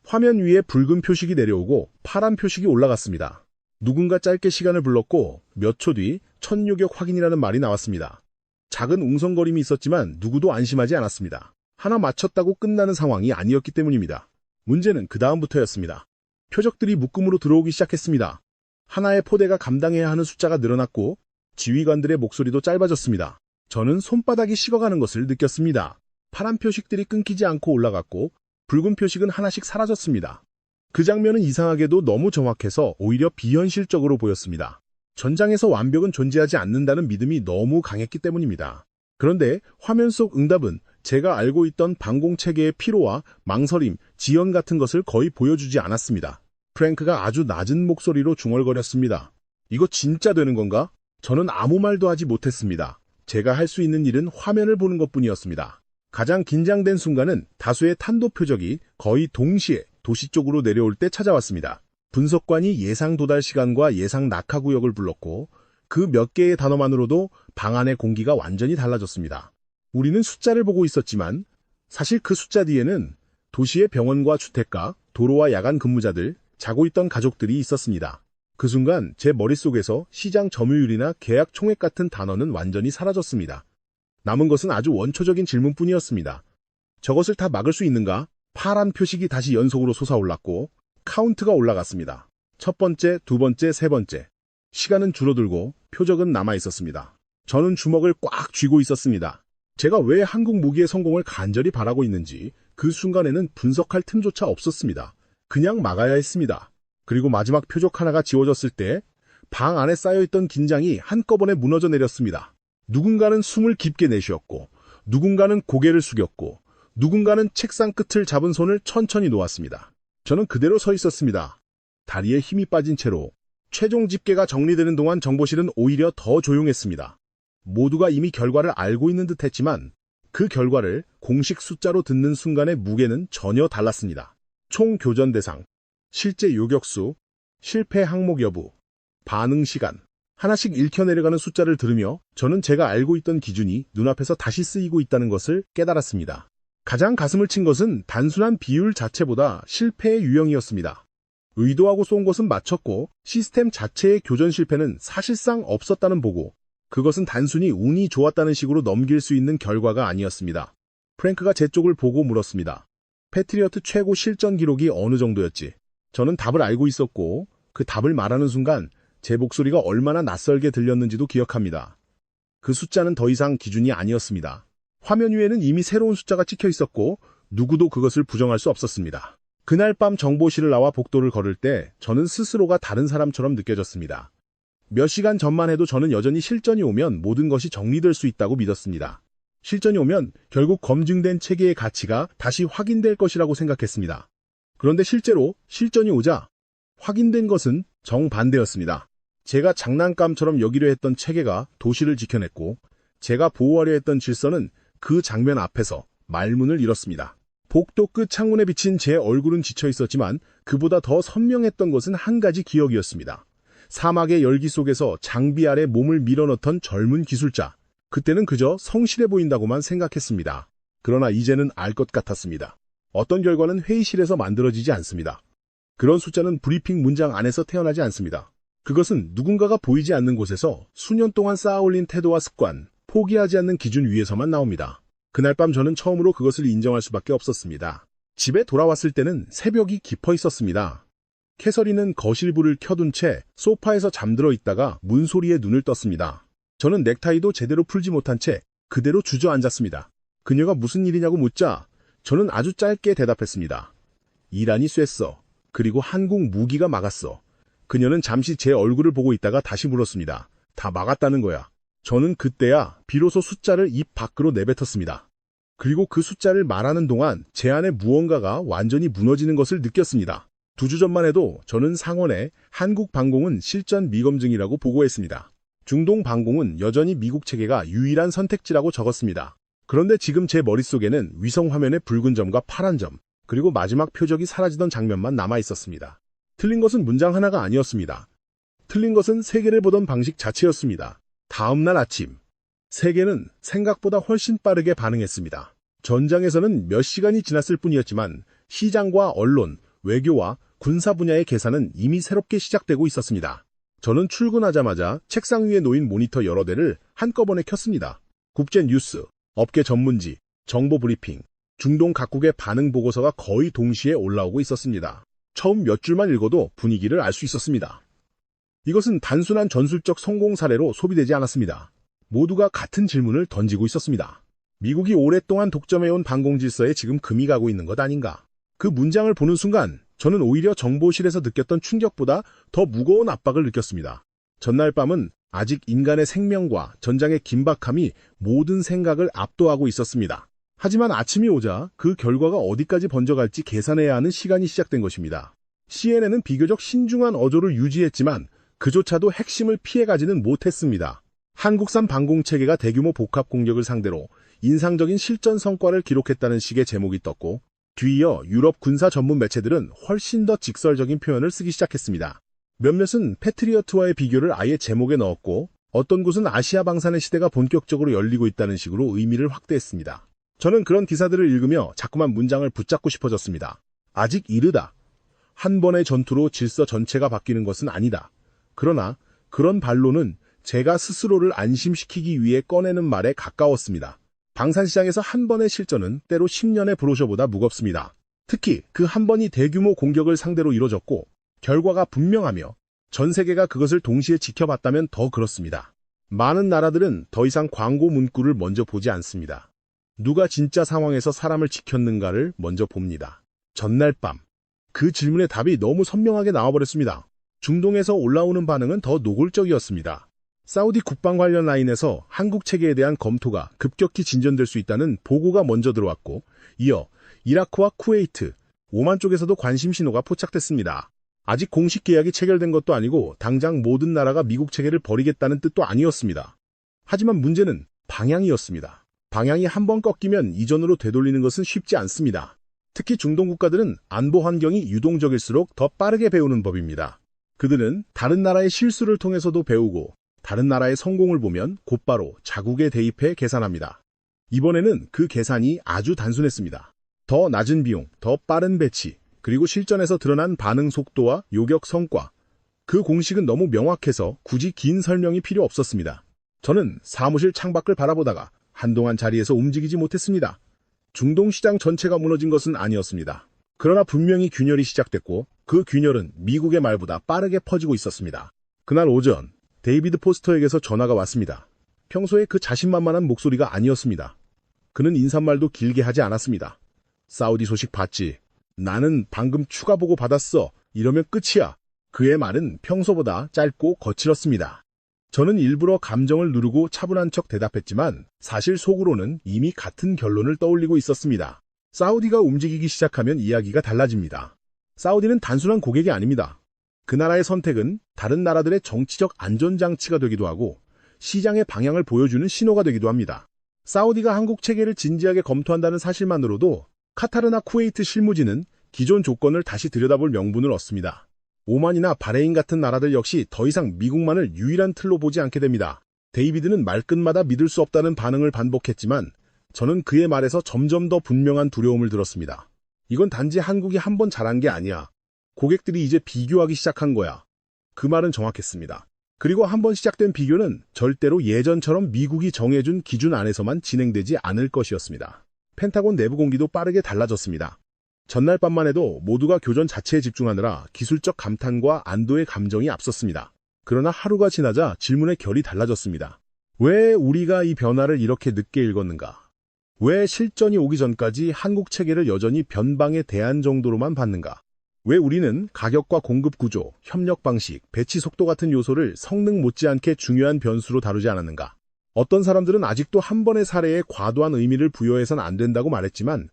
화면 위에 붉은 표식이 내려오고 파란 표식이 올라갔습니다. 누군가 짧게 시간을 불렀고 몇 초 뒤 천유격 확인이라는 말이 나왔습니다. 작은 웅성거림이 있었지만 누구도 안심하지 않았습니다. 하나 맞췄다고 끝나는 상황이 아니었기 때문입니다. 문제는 그 다음부터였습니다. 표적들이 묶음으로 들어오기 시작했습니다. 하나의 포대가 감당해야 하는 숫자가 늘어났고 지휘관들의 목소리도 짧아졌습니다. 저는 손바닥이 식어가는 것을 느꼈습니다. 파란 표식들이 끊기지 않고 올라갔고 붉은 표식은 하나씩 사라졌습니다. 그 장면은 이상하게도 너무 정확해서 오히려 비현실적으로 보였습니다. 전장에서 완벽은 존재하지 않는다는 믿음이 너무 강했기 때문입니다. 그런데 화면 속 응답은 제가 알고 있던 방공체계의 피로와 망설임, 지연 같은 것을 거의 보여주지 않았습니다. 프랭크가 아주 낮은 목소리로 중얼거렸습니다. 이거 진짜 되는 건가? 저는 아무 말도 하지 못했습니다. 제가 할 수 있는 일은 화면을 보는 것뿐이었습니다. 가장 긴장된 순간은 다수의 탄도 표적이 거의 동시에 도시 쪽으로 내려올 때 찾아왔습니다. 분석관이 예상 도달 시간과 예상 낙하 구역을 불렀고 그 몇 개의 단어만으로도 방 안의 공기가 완전히 달라졌습니다. 우리는 숫자를 보고 있었지만 사실 그 숫자 뒤에는 도시의 병원과 주택가, 도로와 야간 근무자들, 자고 있던 가족들이 있었습니다. 그 순간 제 머릿속에서 시장 점유율이나 계약 총액 같은 단어는 완전히 사라졌습니다. 남은 것은 아주 원초적인 질문뿐이었습니다. 저것을 다 막을 수 있는가? 파란 표식이 다시 연속으로 솟아올랐고 카운트가 올라갔습니다. 첫 번째, 두 번째, 세 번째. 시간은 줄어들고 표적은 남아 있었습니다. 저는 주먹을 꽉 쥐고 있었습니다. 제가 왜 한국 무기의 성공을 간절히 바라고 있는지 그 순간에는 분석할 틈조차 없었습니다. 그냥 막아야 했습니다. 그리고 마지막 표적 하나가 지워졌을 때 방 안에 쌓여있던 긴장이 한꺼번에 무너져 내렸습니다. 누군가는 숨을 깊게 내쉬었고, 누군가는 고개를 숙였고, 누군가는 책상 끝을 잡은 손을 천천히 놓았습니다. 저는 그대로 서 있었습니다. 다리에 힘이 빠진 채로. 최종 집계가 정리되는 동안 정보실은 오히려 더 조용했습니다. 모두가 이미 결과를 알고 있는 듯 했지만 그 결과를 공식 숫자로 듣는 순간의 무게는 전혀 달랐습니다. 총 교전 대상, 실제 요격수, 실패 항목 여부, 반응 시간, 하나씩 읽혀내려가는 숫자를 들으며 저는 제가 알고 있던 기준이 눈앞에서 다시 쓰이고 있다는 것을 깨달았습니다. 가장 가슴을 친 것은 단순한 비율 자체보다 실패의 유형이었습니다. 의도하고 쏜 것은 맞췄고 시스템 자체의 교전 실패는 사실상 없었다는 보고, 그것은 단순히 운이 좋았다는 식으로 넘길 수 있는 결과가 아니었습니다. 프랭크가 제 쪽을 보고 물었습니다. 패트리어트 최고 실전 기록이 어느 정도였지? 저는 답을 알고 있었고 그 답을 말하는 순간 제 목소리가 얼마나 낯설게 들렸는지도 기억합니다. 그 숫자는 더 이상 기준이 아니었습니다. 화면 위에는 이미 새로운 숫자가 찍혀 있었고 누구도 그것을 부정할 수 없었습니다. 그날 밤 정보실을 나와 복도를 걸을 때 저는 스스로가 다른 사람처럼 느껴졌습니다. 몇 시간 전만 해도 저는 여전히 실전이 오면 모든 것이 정리될 수 있다고 믿었습니다. 실전이 오면 결국 검증된 체계의 가치가 다시 확인될 것이라고 생각했습니다. 그런데 실제로 실전이 오자 확인된 것은 정반대였습니다. 제가 장난감처럼 여기려 했던 체계가 도시를 지켜냈고 제가 보호하려 했던 질서는 그 장면 앞에서 말문을 잃었습니다. 복도 끝 창문에 비친 제 얼굴은 지쳐 있었지만 그보다 더 선명했던 것은 한 가지 기억이었습니다. 사막의 열기 속에서 장비 아래 몸을 밀어넣던 젊은 기술자. 그때는 그저 성실해 보인다고만 생각했습니다. 그러나 이제는 알 것 같았습니다. 어떤 결과는 회의실에서 만들어지지 않습니다. 그런 숫자는 브리핑 문장 안에서 태어나지 않습니다. 그것은 누군가가 보이지 않는 곳에서 수년 동안 쌓아올린 태도와 습관, 포기하지 않는 기준 위에서만 나옵니다. 그날 밤 저는 처음으로 그것을 인정할 수밖에 없었습니다. 집에 돌아왔을 때는 새벽이 깊어 있었습니다. 캐서린은 거실불을 켜둔 채 소파에서 잠들어 있다가 문소리에 눈을 떴습니다. 저는 넥타이도 제대로 풀지 못한 채 그대로 주저앉았습니다. 그녀가 무슨 일이냐고 묻자 저는 아주 짧게 대답했습니다. 이란이 쐈어. 그리고 한국 무기가 막았어. 그녀는 잠시 제 얼굴을 보고 있다가 다시 물었습니다. 다 막았다는 거야. 저는 그때야 비로소 숫자를 입 밖으로 내뱉었습니다. 그리고 그 숫자를 말하는 동안 제 안에 무언가가 완전히 무너지는 것을 느꼈습니다. 2주 전만 해도 저는 상원에 한국 방공은 실전 미검증이라고 보고했습니다. 중동 방공은 여전히 미국 체계가 유일한 선택지라고 적었습니다. 그런데 지금 제 머릿속에는 위성 화면의 붉은 점과 파란 점, 그리고 마지막 표적이 사라지던 장면만 남아 있었습니다. 틀린 것은 문장 하나가 아니었습니다. 틀린 것은 세계를 보던 방식 자체였습니다. 다음 날 아침, 세계는 생각보다 훨씬 빠르게 반응했습니다. 전장에서는 몇 시간이 지났을 뿐이었지만 시장과 언론, 외교와 군사 분야의 계산은 이미 새롭게 시작되고 있었습니다. 저는 출근하자마자 책상 위에 놓인 모니터 여러 대를 한꺼번에 켰습니다. 국제 뉴스, 업계 전문지, 정보 브리핑, 중동 각국의 반응 보고서가 거의 동시에 올라오고 있었습니다. 처음 몇 줄만 읽어도 분위기를 알 수 있었습니다. 이것은 단순한 전술적 성공 사례로 소비되지 않았습니다. 모두가 같은 질문을 던지고 있었습니다. 미국이 오랫동안 독점해온 방공 질서에 지금 금이 가고 있는 것 아닌가? 그 문장을 보는 순간 저는 오히려 정보실에서 느꼈던 충격보다 더 무거운 압박을 느꼈습니다. 전날 밤은 아직 인간의 생명과 전장의 긴박함이 모든 생각을 압도하고 있었습니다. 하지만 아침이 오자 그 결과가 어디까지 번져갈지 계산해야 하는 시간이 시작된 것입니다. CNN은 비교적 신중한 어조를 유지했지만 그조차도 핵심을 피해가지는 못했습니다. 한국산 방공체계가 대규모 복합 공격을 상대로 인상적인 실전 성과를 기록했다는 식의 제목이 떴고 뒤이어 유럽 군사 전문 매체들은 훨씬 더 직설적인 표현을 쓰기 시작했습니다. 몇몇은 패트리어트와의 비교를 아예 제목에 넣었고 어떤 곳은 아시아 방산의 시대가 본격적으로 열리고 있다는 식으로 의미를 확대했습니다. 저는 그런 기사들을 읽으며 자꾸만 문장을 붙잡고 싶어졌습니다. 아직 이르다. 한 번의 전투로 질서 전체가 바뀌는 것은 아니다. 그러나 그런 반론은 제가 스스로를 안심시키기 위해 꺼내는 말에 가까웠습니다. 방산시장에서 한 번의 실전은 때로 10년의 브로셔보다 무겁습니다. 특히 그 한 번이 대규모 공격을 상대로 이뤄졌고 결과가 분명하며 전 세계가 그것을 동시에 지켜봤다면 더 그렇습니다. 많은 나라들은 더 이상 광고 문구를 먼저 보지 않습니다. 누가 진짜 상황에서 사람을 지켰는가를 먼저 봅니다. 전날 밤, 그 질문의 답이 너무 선명하게 나와버렸습니다. 중동에서 올라오는 반응은 더 노골적이었습니다. 사우디 국방 관련 라인에서 한국 체계에 대한 검토가 급격히 진전될 수 있다는 보고가 먼저 들어왔고, 이어 이라크와 쿠웨이트, 오만 쪽에서도 관심 신호가 포착됐습니다. 아직 공식 계약이 체결된 것도 아니고 당장 모든 나라가 미국 체계를 버리겠다는 뜻도 아니었습니다. 하지만 문제는 방향이었습니다. 방향이 한번 꺾이면 이전으로 되돌리는 것은 쉽지 않습니다. 특히 중동 국가들은 안보 환경이 유동적일수록 더 빠르게 배우는 법입니다. 그들은 다른 나라의 실수를 통해서도 배우고 다른 나라의 성공을 보면 곧바로 자국에 대입해 계산합니다. 이번에는 그 계산이 아주 단순했습니다. 더 낮은 비용, 더 빠른 배치, 그리고 실전에서 드러난 반응 속도와 요격 성과. 그 공식은 너무 명확해서 굳이 긴 설명이 필요 없었습니다. 저는 사무실 창밖을 바라보다가 한동안 자리에서 움직이지 못했습니다. 중동 시장 전체가 무너진 것은 아니었습니다. 그러나 분명히 균열이 시작됐고 그 균열은 미국의 말보다 빠르게 퍼지고 있었습니다. 그날 오전 데이비드 포스터에게서 전화가 왔습니다. 평소에 그 자신만만한 목소리가 아니었습니다. 그는 인사말도 길게 하지 않았습니다. 사우디 소식 봤지? 나는 방금 추가 보고 받았어. 이러면 끝이야. 그의 말은 평소보다 짧고 거칠었습니다. 저는 일부러 감정을 누르고 차분한 척 대답했지만 사실 속으로는 이미 같은 결론을 떠올리고 있었습니다. 사우디가 움직이기 시작하면 이야기가 달라집니다. 사우디는 단순한 고객이 아닙니다. 그 나라의 선택은 다른 나라들의 정치적 안전장치가 되기도 하고 시장의 방향을 보여주는 신호가 되기도 합니다. 사우디가 한국 체계를 진지하게 검토한다는 사실만으로도 카타르나 쿠웨이트 실무진은 기존 조건을 다시 들여다볼 명분을 얻습니다. 오만이나 바레인 같은 나라들 역시 더 이상 미국만을 유일한 틀로 보지 않게 됩니다. 데이비드는 말끝마다 믿을 수 없다는 반응을 반복했지만 저는 그의 말에서 점점 더 분명한 두려움을 들었습니다. 이건 단지 한국이 한 번 잘한 게 아니야. 고객들이 이제 비교하기 시작한 거야. 그 말은 정확했습니다. 그리고 한 번 시작된 비교는 절대로 예전처럼 미국이 정해준 기준 안에서만 진행되지 않을 것이었습니다. 펜타곤 내부 공기도 빠르게 달라졌습니다. 전날 밤만 해도 모두가 교전 자체에 집중하느라 기술적 감탄과 안도의 감정이 앞섰습니다. 그러나 하루가 지나자 질문의 결이 달라졌습니다. 왜 우리가 이 변화를 이렇게 늦게 읽었는가? 왜 실전이 오기 전까지 한국 체계를 여전히 변방의 대안 정도로만 봤는가? 왜 우리는 가격과 공급 구조, 협력 방식, 배치 속도 같은 요소를 성능 못지않게 중요한 변수로 다루지 않았는가? 어떤 사람들은 아직도 한 번의 사례에 과도한 의미를 부여해선 안 된다고 말했지만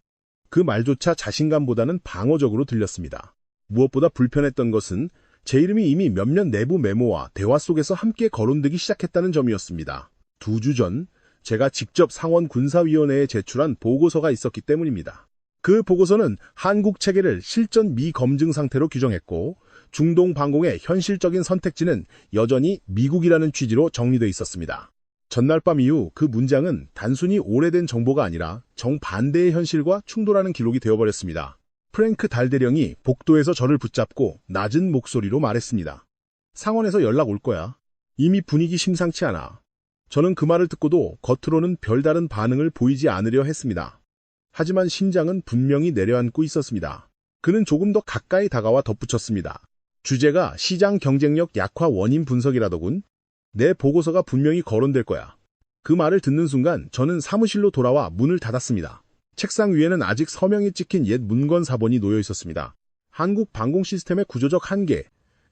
그 말조차 자신감보다는 방어적으로 들렸습니다. 무엇보다 불편했던 것은 제 이름이 이미 몇몇 내부 메모와 대화 속에서 함께 거론되기 시작했다는 점이었습니다. 2주 전 제가 직접 상원 군사위원회에 제출한 보고서가 있었기 때문입니다. 그 보고서는 한국 체계를 실전 미검증 상태로 규정했고 중동 방공의 현실적인 선택지는 여전히 미국이라는 취지로 정리되어 있었습니다. 전날 밤 이후 그 문장은 단순히 오래된 정보가 아니라 정반대의 현실과 충돌하는 기록이 되어버렸습니다. 프랭크 달대령이 복도에서 저를 붙잡고 낮은 목소리로 말했습니다. 상원에서 연락 올 거야. 이미 분위기 심상치 않아. 저는 그 말을 듣고도 겉으로는 별다른 반응을 보이지 않으려 했습니다. 하지만 심장은 분명히 내려앉고 있었습니다. 그는 조금 더 가까이 다가와 덧붙였습니다. 주제가 시장 경쟁력 약화 원인 분석이라더군. 내 보고서가 분명히 거론될 거야. 그 말을 듣는 순간 저는 사무실로 돌아와 문을 닫았습니다. 책상 위에는 아직 서명이 찍힌 옛 문건 사본이 놓여 있었습니다. 한국 방공 시스템의 구조적 한계.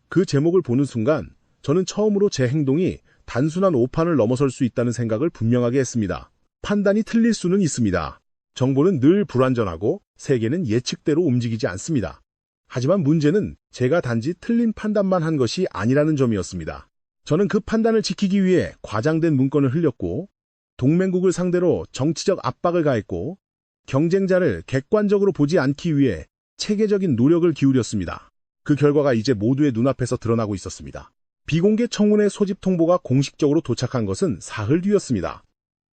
그 제목을 보는 순간 저는 처음으로 제 행동이 단순한 오판을 넘어설 수 있다는 생각을 분명하게 했습니다. 판단이 틀릴 수는 있습니다. 정보는 늘 불완전하고 세계는 예측대로 움직이지 않습니다. 하지만 문제는 제가 단지 틀린 판단만 한 것이 아니라는 점이었습니다. 저는 그 판단을 지키기 위해 과장된 문건을 흘렸고 동맹국을 상대로 정치적 압박을 가했고 경쟁자를 객관적으로 보지 않기 위해 체계적인 노력을 기울였습니다. 그 결과가 이제 모두의 눈앞에서 드러나고 있었습니다. 비공개 청문회 소집 통보가 공식적으로 도착한 것은 사흘 뒤였습니다.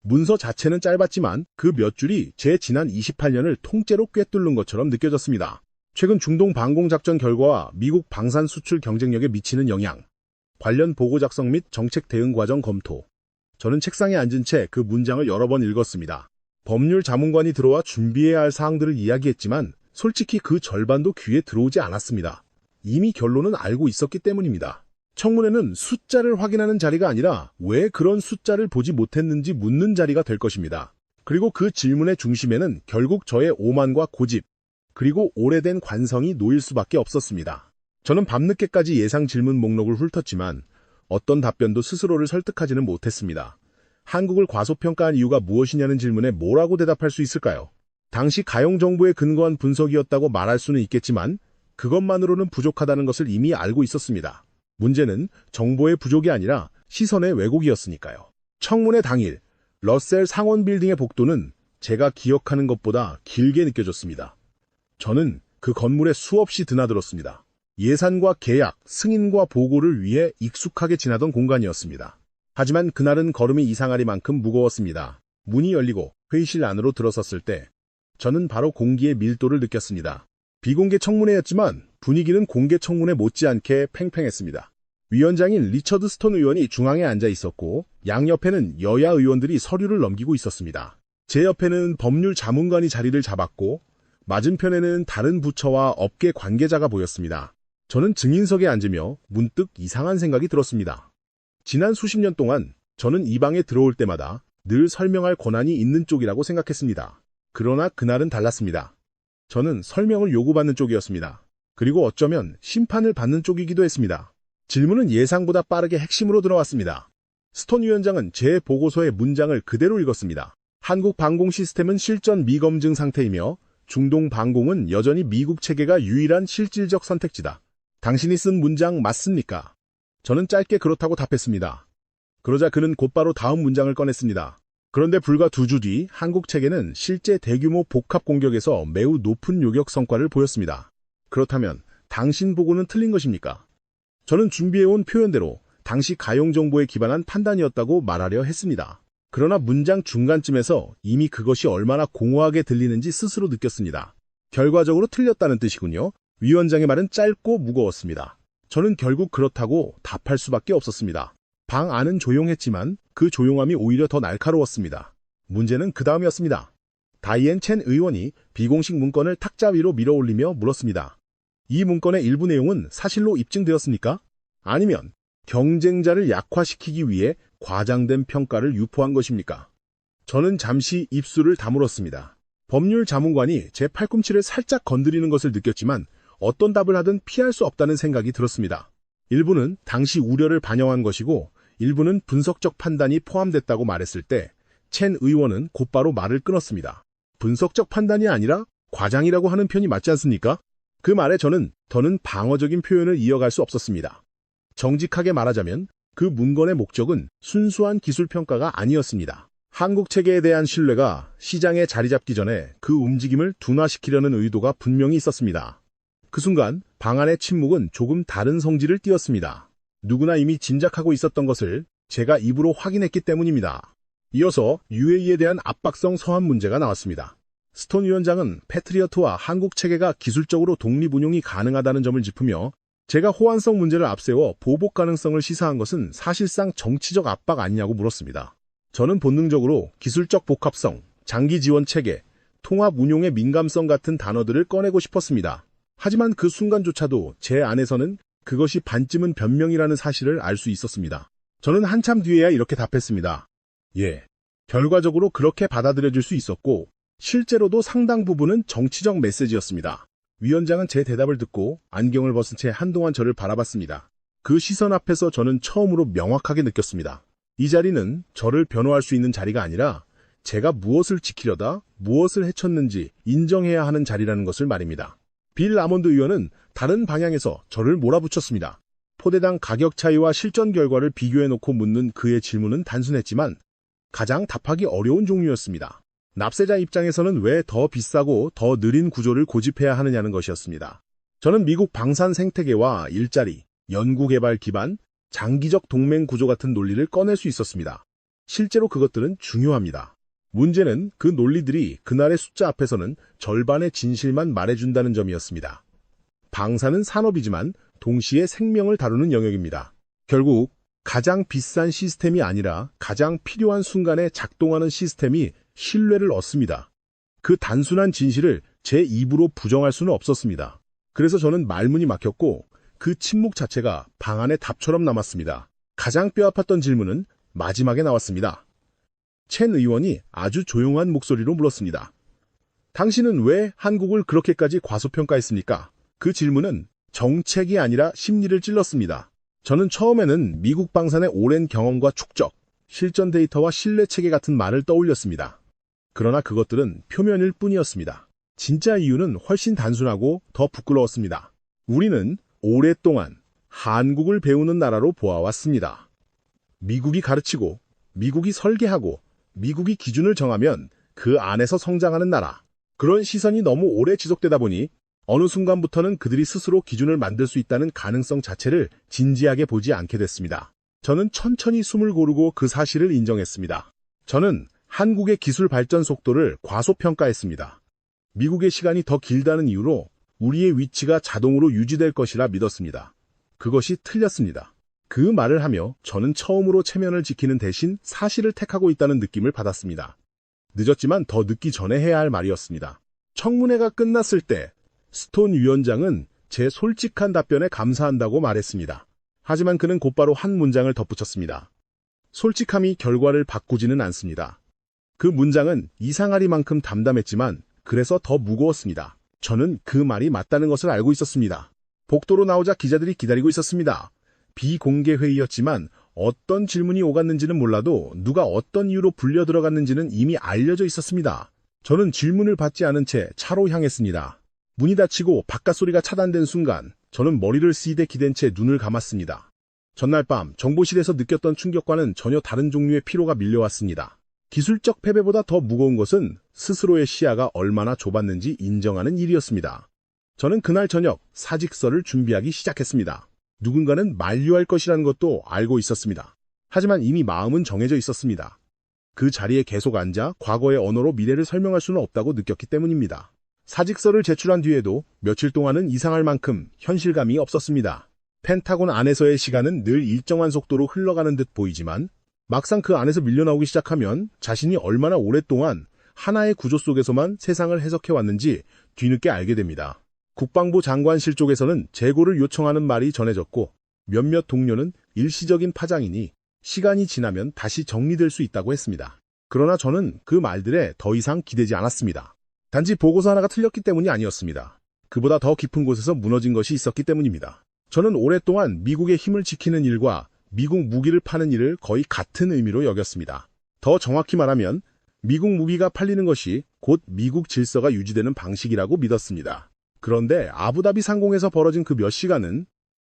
문서 자체는 짧았지만 그 몇 줄이 제 지난 28년을 통째로 꿰뚫는 것처럼 느껴졌습니다. 최근 중동 방공작전 결과와 미국 방산 수출 경쟁력에 미치는 영향, 관련 보고 작성 및 정책 대응 과정 검토. 저는 책상에 앉은 채 그 문장을 여러 번 읽었습니다. 법률 자문관이 들어와 준비해야 할 사항들을 이야기했지만 솔직히 그 절반도 귀에 들어오지 않았습니다. 이미 결론은 알고 있었기 때문입니다. 청문회는 숫자를 확인하는 자리가 아니라 왜 그런 숫자를 보지 못했는지 묻는 자리가 될 것입니다. 그리고 그 질문의 중심에는 결국 저의 오만과 고집, 그리고 오래된 관성이 놓일 수밖에 없었습니다. 저는 밤늦게까지 예상 질문 목록을 훑었지만 어떤 답변도 스스로를 설득하지는 못했습니다. 한국을 과소평가한 이유가 무엇이냐는 질문에 뭐라고 대답할 수 있을까요? 당시 가용 정보에 근거한 분석이었다고 말할 수는 있겠지만 그것만으로는 부족하다는 것을 이미 알고 있었습니다. 문제는 정보의 부족이 아니라 시선의 왜곡이었으니까요. 청문회 당일, 러셀 상원 빌딩의 복도는 제가 기억하는 것보다 길게 느껴졌습니다. 저는 그 건물에 수없이 드나들었습니다. 예산과 계약, 승인과 보고를 위해 익숙하게 지나던 공간이었습니다. 하지만 그날은 걸음이 이상하리만큼 무거웠습니다. 문이 열리고 회의실 안으로 들어섰을 때 저는 바로 공기의 밀도를 느꼈습니다. 비공개 청문회였지만 분위기는 공개 청문회 못지않게 팽팽했습니다. 위원장인 리처드 스톤 의원이 중앙에 앉아 있었고 양옆에는 여야 의원들이 서류를 넘기고 있었습니다. 제 옆에는 법률 자문관이 자리를 잡았고 맞은편에는 다른 부처와 업계 관계자가 보였습니다. 저는 증인석에 앉으며 문득 이상한 생각이 들었습니다. 지난 수십 년 동안 저는 이 방에 들어올 때마다 늘 설명할 권한이 있는 쪽이라고 생각했습니다. 그러나 그날은 달랐습니다. 저는 설명을 요구받는 쪽이었습니다. 그리고 어쩌면 심판을 받는 쪽이기도 했습니다. 질문은 예상보다 빠르게 핵심으로 들어왔습니다. 스톤 위원장은 제 보고서의 문장을 그대로 읽었습니다. 한국 방공 시스템은 실전 미검증 상태이며 중동 방공은 여전히 미국 체계가 유일한 실질적 선택지다. 당신이 쓴 문장 맞습니까? 저는 짧게 그렇다고 답했습니다. 그러자 그는 곧바로 다음 문장을 꺼냈습니다. 그런데 불과 2주 뒤 한국 체계는 실제 대규모 복합 공격에서 매우 높은 요격 성과를 보였습니다. 그렇다면 당신 보고는 틀린 것입니까? 저는 준비해온 표현대로 당시 가용 정보에 기반한 판단이었다고 말하려 했습니다. 그러나 문장 중간쯤에서 이미 그것이 얼마나 공허하게 들리는지 스스로 느꼈습니다. 결과적으로 틀렸다는 뜻이군요. 위원장의 말은 짧고 무거웠습니다. 저는 결국 그렇다고 답할 수밖에 없었습니다. 방 안은 조용했지만 그 조용함이 오히려 더 날카로웠습니다. 문제는 그 다음이었습니다. 다이앤 첸 의원이 비공식 문건을 탁자 위로 밀어올리며 물었습니다. 이 문건의 일부 내용은 사실로 입증되었습니까? 아니면 경쟁자를 약화시키기 위해 과장된 평가를 유포한 것입니까? 저는 잠시 입술을 다물었습니다. 법률 자문관이 제 팔꿈치를 살짝 건드리는 것을 느꼈지만 어떤 답을 하든 피할 수 없다는 생각이 들었습니다. 일부는 당시 우려를 반영한 것이고 일부는 분석적 판단이 포함됐다고 말했을 때 첸 의원은 곧바로 말을 끊었습니다. 분석적 판단이 아니라 과장이라고 하는 편이 맞지 않습니까? 그 말에 저는 더는 방어적인 표현을 이어갈 수 없었습니다. 정직하게 말하자면 그 문건의 목적은 순수한 기술평가가 아니었습니다. 한국 체계에 대한 신뢰가 시장에 자리 잡기 전에 그 움직임을 둔화시키려는 의도가 분명히 있었습니다. 그 순간 방 안의 침묵은 조금 다른 성질을 띠었습니다. 누구나 이미 짐작하고 있었던 것을 제가 입으로 확인했기 때문입니다. 이어서 UAE에 대한 압박성 서한 문제가 나왔습니다. 스톤 위원장은 패트리어트와 한국 체계가 기술적으로 독립운용이 가능하다는 점을 짚으며 제가 호환성 문제를 앞세워 보복 가능성을 시사한 것은 사실상 정치적 압박 아니냐고 물었습니다. 저는 본능적으로 기술적 복합성, 장기 지원 체계, 통합 운용의 민감성 같은 단어들을 꺼내고 싶었습니다. 하지만 그 순간조차도 제 안에서는 그것이 반쯤은 변명이라는 사실을 알 수 있었습니다. 저는 한참 뒤에야 이렇게 답했습니다. 예, 결과적으로 그렇게 받아들여질 수 있었고 실제로도 상당 부분은 정치적 메시지였습니다. 위원장은 제 대답을 듣고 안경을 벗은 채 한동안 저를 바라봤습니다. 그 시선 앞에서 저는 처음으로 명확하게 느꼈습니다. 이 자리는 저를 변호할 수 있는 자리가 아니라 제가 무엇을 지키려다 무엇을 해쳤는지 인정해야 하는 자리라는 것을 말입니다. 빌 아몬드 의원은 다른 방향에서 저를 몰아붙였습니다. 포대당 가격 차이와 실전 결과를 비교해놓고 묻는 그의 질문은 단순했지만 가장 답하기 어려운 종류였습니다. 납세자 입장에서는 왜 더 비싸고 더 느린 구조를 고집해야 하느냐는 것이었습니다. 저는 미국 방산 생태계와 일자리, 연구개발 기반, 장기적 동맹 구조 같은 논리를 꺼낼 수 있었습니다. 실제로 그것들은 중요합니다. 문제는 그 논리들이 그날의 숫자 앞에서는 절반의 진실만 말해준다는 점이었습니다. 방산은 산업이지만 동시에 생명을 다루는 영역입니다. 결국 가장 비싼 시스템이 아니라 가장 필요한 순간에 작동하는 시스템이 신뢰를 얻습니다. 그 단순한 진실을 제 입으로 부정할 수는 없었습니다. 그래서 저는 말문이 막혔고 그 침묵 자체가 방 안의 답처럼 남았습니다. 가장 뼈아팠던 질문은 마지막에 나왔습니다. 첸 의원이 아주 조용한 목소리로 물었습니다. 당신은 왜 한국을 그렇게까지 과소평가했습니까? 그 질문은 정책이 아니라 심리를 찔렀습니다. 저는 처음에는 미국 방산의 오랜 경험과 축적, 실전 데이터와 신뢰 체계 같은 말을 떠올렸습니다. 그러나 그것들은 표면일 뿐이었습니다. 진짜 이유는 훨씬 단순하고 더 부끄러웠습니다. 우리는 오랫동안 한국을 배우는 나라로 보아왔습니다. 미국이 가르치고, 미국이 설계하고, 미국이 기준을 정하면 그 안에서 성장하는 나라. 그런 시선이 너무 오래 지속되다 보니 어느 순간부터는 그들이 스스로 기준을 만들 수 있다는 가능성 자체를 진지하게 보지 않게 됐습니다. 저는 천천히 숨을 고르고 그 사실을 인정했습니다. 저는 한국의 기술 발전 속도를 과소평가했습니다. 미국의 시간이 더 길다는 이유로 우리의 위치가 자동으로 유지될 것이라 믿었습니다. 그것이 틀렸습니다. 그 말을 하며 저는 처음으로 체면을 지키는 대신 사실을 택하고 있다는 느낌을 받았습니다. 늦었지만 더 늦기 전에 해야 할 말이었습니다. 청문회가 끝났을 때 스톤 위원장은 제 솔직한 답변에 감사한다고 말했습니다. 하지만 그는 곧바로 한 문장을 덧붙였습니다. 솔직함이 결과를 바꾸지는 않습니다. 그 문장은 이상하리만큼 담담했지만 그래서 더 무거웠습니다. 저는 그 말이 맞다는 것을 알고 있었습니다. 복도로 나오자 기자들이 기다리고 있었습니다. 비공개 회의였지만 어떤 질문이 오갔는지는 몰라도 누가 어떤 이유로 불려 들어갔는지는 이미 알려져 있었습니다. 저는 질문을 받지 않은 채 차로 향했습니다. 문이 닫히고 바깥 소리가 차단된 순간 저는 머리를 쓰이대 기댄 채 눈을 감았습니다. 전날 밤 정보실에서 느꼈던 충격과는 전혀 다른 종류의 피로가 밀려왔습니다. 기술적 패배보다 더 무거운 것은 스스로의 시야가 얼마나 좁았는지 인정하는 일이었습니다. 저는 그날 저녁 사직서를 준비하기 시작했습니다. 누군가는 만류할 것이라는 것도 알고 있었습니다. 하지만 이미 마음은 정해져 있었습니다. 그 자리에 계속 앉아 과거의 언어로 미래를 설명할 수는 없다고 느꼈기 때문입니다. 사직서를 제출한 뒤에도 며칠 동안은 이상할 만큼 현실감이 없었습니다. 펜타곤 안에서의 시간은 늘 일정한 속도로 흘러가는 듯 보이지만 막상 그 안에서 밀려나오기 시작하면 자신이 얼마나 오랫동안 하나의 구조 속에서만 세상을 해석해왔는지 뒤늦게 알게 됩니다. 국방부 장관실 쪽에서는 재고를 요청하는 말이 전해졌고 몇몇 동료는 일시적인 파장이니 시간이 지나면 다시 정리될 수 있다고 했습니다. 그러나 저는 그 말들에 더 이상 기대지 않았습니다. 단지 보고서 하나가 틀렸기 때문이 아니었습니다. 그보다 더 깊은 곳에서 무너진 것이 있었기 때문입니다. 저는 오랫동안 미국의 힘을 지키는 일과 미국 무기를 파는 일을 거의 같은 의미로 여겼습니다. 더 정확히 말하면 미국 무기가 팔리는 것이 곧 미국 질서가 유지되는 방식이라고 믿었습니다. 그런데 아부다비 상공에서 벌어진 그 몇 시간은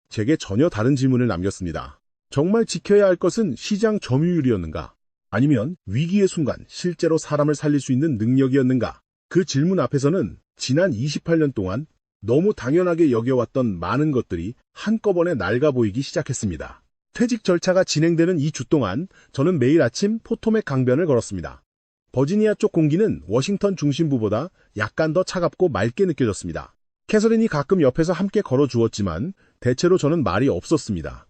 제게 전혀 다른 질문을 남겼습니다. 정말 지켜야 할 것은 시장 점유율이었는가? 아니면 위기의 순간 실제로 사람을 살릴 수 있는 능력이었는가? 그 질문 앞에서는 지난 28년 동안 너무 당연하게 여겨왔던 많은 것들이 한꺼번에 낡아 보이기 시작했습니다. 퇴직 절차가 진행되는 이 주 동안 저는 매일 아침 포토맥 강변을 걸었습니다. 버지니아 쪽 공기는 워싱턴 중심부보다 약간 더 차갑고 맑게 느껴졌습니다. 캐서린이 가끔 옆에서 함께 걸어주었지만 대체로 저는 말이 없었습니다.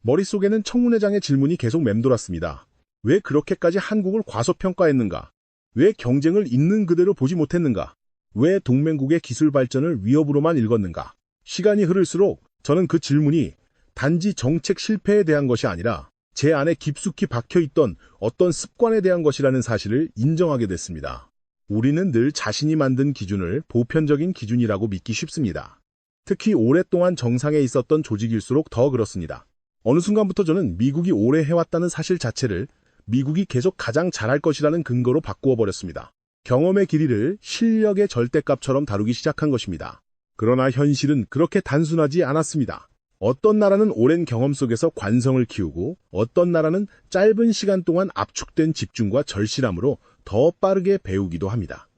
머릿속에는 청문회장의 질문이 계속 맴돌았습니다. 왜 그렇게까지 한국을 과소평가했는가? 왜 경쟁을 있는 그대로 보지 못했는가? 왜 동맹국의 기술 발전을 위협으로만 읽었는가? 시간이 흐를수록 저는 그 질문이 단지 정책 실패에 대한 것이 아니라 제 안에 깊숙이 박혀있던 어떤 습관에 대한 것이라는 사실을 인정하게 됐습니다. 우리는 늘 자신이 만든 기준을 보편적인 기준이라고 믿기 쉽습니다. 특히 오랫동안 정상에 있었던 조직일수록 더 그렇습니다. 어느 순간부터 저는 미국이 오래 해왔다는 사실 자체를 미국이 계속 가장 잘할 것이라는 근거로 바꾸어 버렸습니다. 경험의 길이를 실력의 절대값처럼 다루기 시작한 것입니다. 그러나 현실은 그렇게 단순하지 않았습니다. 어떤 나라는 오랜 경험 속에서 관성을 키우고 어떤 나라는 짧은 시간 동안 압축된 집중과 절실함으로 더 빠르게 배우기도 합니다.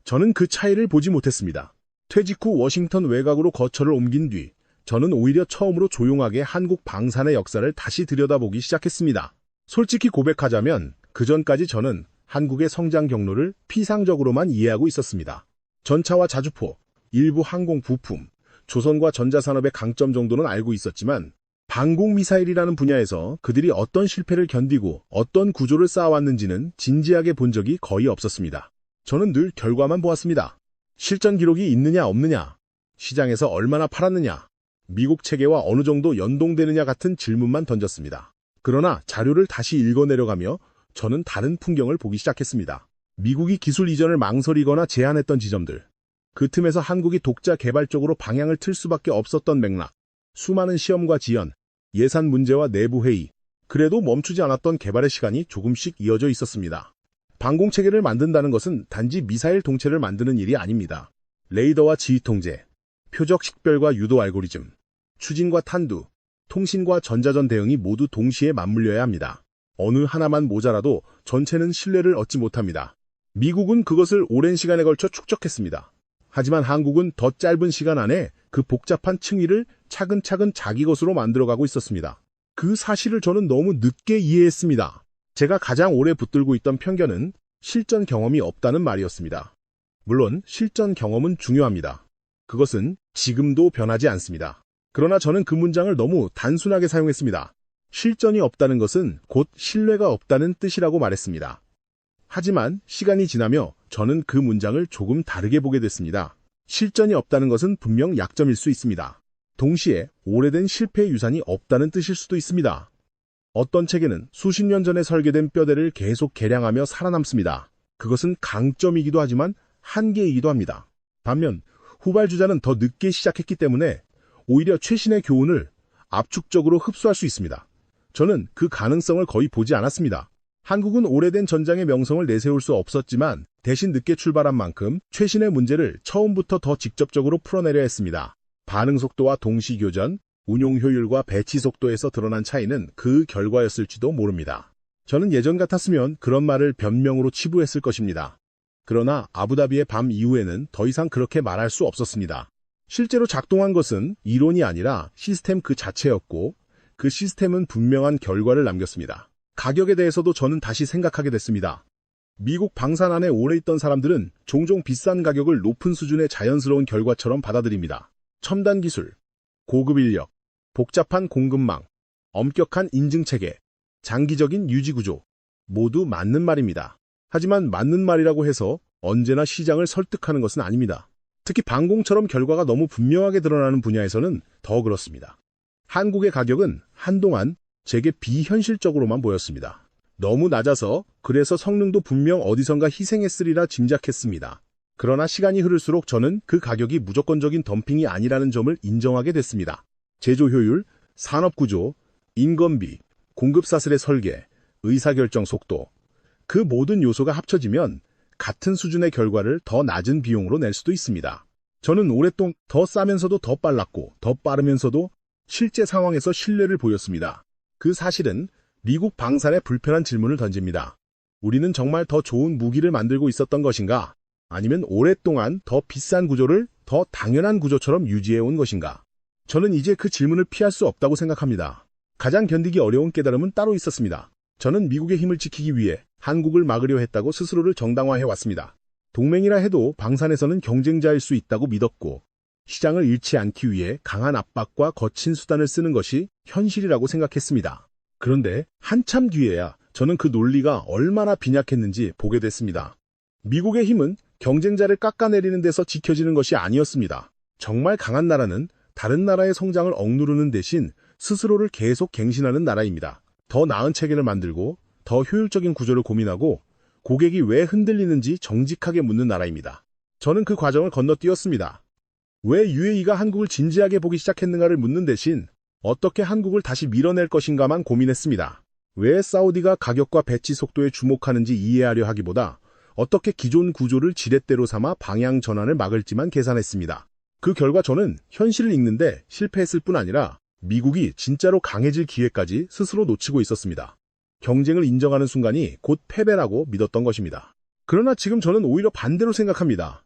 저는 그 차이를 보지 못했습니다. 퇴직 후 워싱턴 외곽으로 거처를 옮긴 뒤 저는 오히려 처음으로 조용하게 한국 방산의 역사를 다시 들여다보기 시작했습니다. 솔직히 고백하자면 그전까지 저는 한국의 성장 경로를 피상적으로만 이해하고 있었습니다. 전차와 자주포, 일부 항공 부품, 조선과 전자산업의 강점 정도는 알고 있었지만 방공미사일이라는 분야에서 그들이 어떤 실패를 견디고 어떤 구조를 쌓아왔는지는 진지하게 본 적이 거의 없었습니다. 저는 늘 결과만 보았습니다. 실전 기록이 있느냐 없느냐, 시장에서 얼마나 팔았느냐, 미국 체계와 어느 정도 연동되느냐 같은 질문만 던졌습니다. 그러나 자료를 다시 읽어내려가며 저는 다른 풍경을 보기 시작했습니다. 미국이 기술 이전을 망설이거나 제한했던 지점들, 그 틈에서 한국이 독자 개발 쪽으로 방향을 틀 수밖에 없었던 맥락, 수많은 시험과 지연, 예산 문제와 내부 회의, 그래도 멈추지 않았던 개발의 시간이 조금씩 이어져 있었습니다. 방공체계를 만든다는 것은 단지 미사일 동체를 만드는 일이 아닙니다. 레이더와 지휘 통제, 표적 식별과 유도 알고리즘, 추진과 탄두, 통신과 전자전 대응이 모두 동시에 맞물려야 합니다. 어느 하나만 모자라도 전체는 신뢰를 얻지 못합니다. 미국은 그것을 오랜 시간에 걸쳐 축적했습니다. 하지만 한국은 더 짧은 시간 안에 그 복잡한 층위를 차근차근 자기 것으로 만들어가고 있었습니다. 그 사실을 저는 너무 늦게 이해했습니다. 제가 가장 오래 붙들고 있던 편견은 실전 경험이 없다는 말이었습니다. 물론 실전 경험은 중요합니다. 그것은 지금도 변하지 않습니다. 그러나 저는 그 문장을 너무 단순하게 사용했습니다. 실전이 없다는 것은 곧 신뢰가 없다는 뜻이라고 말했습니다. 하지만 시간이 지나며 저는 그 문장을 조금 다르게 보게 됐습니다. 실전이 없다는 것은 분명 약점일 수 있습니다. 동시에 오래된 실패의 유산이 없다는 뜻일 수도 있습니다. 어떤 체계는 수십 년 전에 설계된 뼈대를 계속 개량하며 살아남습니다. 그것은 강점이기도 하지만 한계이기도 합니다. 반면 후발주자는 더 늦게 시작했기 때문에 오히려 최신의 교훈을 압축적으로 흡수할 수 있습니다. 저는 그 가능성을 거의 보지 않았습니다. 한국은 오래된 전장의 명성을 내세울 수 없었지만 대신 늦게 출발한 만큼 최신의 문제를 처음부터 더 직접적으로 풀어내려 했습니다. 반응 속도와 동시 교전, 운용 효율과 배치 속도에서 드러난 차이는 그 결과였을지도 모릅니다. 저는 예전 같았으면 그런 말을 변명으로 치부했을 것입니다. 그러나 아부다비의 밤 이후에는 더 이상 그렇게 말할 수 없었습니다. 실제로 작동한 것은 이론이 아니라 시스템 그 자체였고 그 시스템은 분명한 결과를 남겼습니다. 가격에 대해서도 저는 다시 생각하게 됐습니다. 미국 방산 안에 오래 있던 사람들은 종종 비싼 가격을 높은 수준의 자연스러운 결과처럼 받아들입니다. 첨단 기술, 고급 인력, 복잡한 공급망, 엄격한 인증체계, 장기적인 유지구조, 모두 맞는 말입니다. 하지만 맞는 말이라고 해서 언제나 시장을 설득하는 것은 아닙니다. 특히 방공처럼 결과가 너무 분명하게 드러나는 분야에서는 더 그렇습니다. 한국의 가격은 한동안 제게 비현실적으로만 보였습니다. 너무 낮아서 그래서 성능도 분명 어디선가 희생했으리라 짐작했습니다. 그러나 시간이 흐를수록 저는 그 가격이 무조건적인 덤핑이 아니라는 점을 인정하게 됐습니다. 제조 효율, 산업구조, 인건비, 공급사슬의 설계, 의사결정 속도, 그 모든 요소가 합쳐지면 같은 수준의 결과를 더 낮은 비용으로 낼 수도 있습니다. 저는 오랫동안 더 싸면서도 더 빨랐고 더 빠르면서도 실제 상황에서 신뢰를 보였습니다. 그 사실은 미국 방산에 불편한 질문을 던집니다. 우리는 정말 더 좋은 무기를 만들고 있었던 것인가? 아니면 오랫동안 더 비싼 구조를 더 당연한 구조처럼 유지해온 것인가? 저는 이제 그 질문을 피할 수 없다고 생각합니다. 가장 견디기 어려운 깨달음은 따로 있었습니다. 저는 미국의 힘을 지키기 위해 한국을 막으려 했다고 스스로를 정당화해왔습니다. 동맹이라 해도 방산에서는 경쟁자일 수 있다고 믿었고 시장을 잃지 않기 위해 강한 압박과 거친 수단을 쓰는 것이 현실이라고 생각했습니다. 그런데 한참 뒤에야 저는 그 논리가 얼마나 빈약했는지 보게 됐습니다. 미국의 힘은 경쟁자를 깎아내리는 데서 지켜지는 것이 아니었습니다. 정말 강한 나라는 다른 나라의 성장을 억누르는 대신 스스로를 계속 갱신하는 나라입니다. 더 나은 체계를 만들고 더 효율적인 구조를 고민하고 고객이 왜 흔들리는지 정직하게 묻는 나라입니다. 저는 그 과정을 건너뛰었습니다. 왜 UAE가 한국을 진지하게 보기 시작했는가를 묻는 대신 어떻게 한국을 다시 밀어낼 것인가만 고민했습니다. 왜 사우디가 가격과 배치 속도에 주목하는지 이해하려 하기보다 어떻게 기존 구조를 지렛대로 삼아 방향 전환을 막을지만 계산했습니다. 그 결과 저는 현실을 읽는데 실패했을 뿐 아니라 미국이 진짜로 강해질 기회까지 스스로 놓치고 있었습니다. 경쟁을 인정하는 순간이 곧 패배라고 믿었던 것입니다. 그러나 지금 저는 오히려 반대로 생각합니다.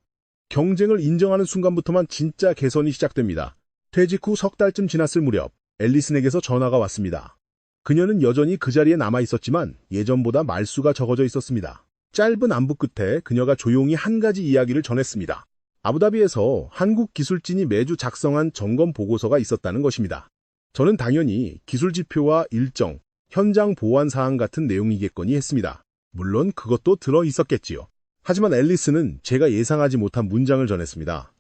경쟁을 인정하는 순간부터만 진짜 개선이 시작됩니다. 퇴직 후 석 달쯤 지났을 무렵 앨리슨에게서 전화가 왔습니다. 그녀는 여전히 그 자리에 남아 있었지만 예전보다 말수가 적어져 있었습니다. 짧은 안부 끝에 그녀가 조용히 한 가지 이야기를 전했습니다. 아부다비에서 한국 기술진이 매주 작성한 점검 보고서가 있었다는 것입니다. 저는 당연히 기술 지표와 일정, 현장 보완 사항 같은 내용이겠거니 했습니다. 물론 그것도 들어 있었겠지요. 하지만 앨리스는 제가 예상하지 못한 문장을 전했습니다.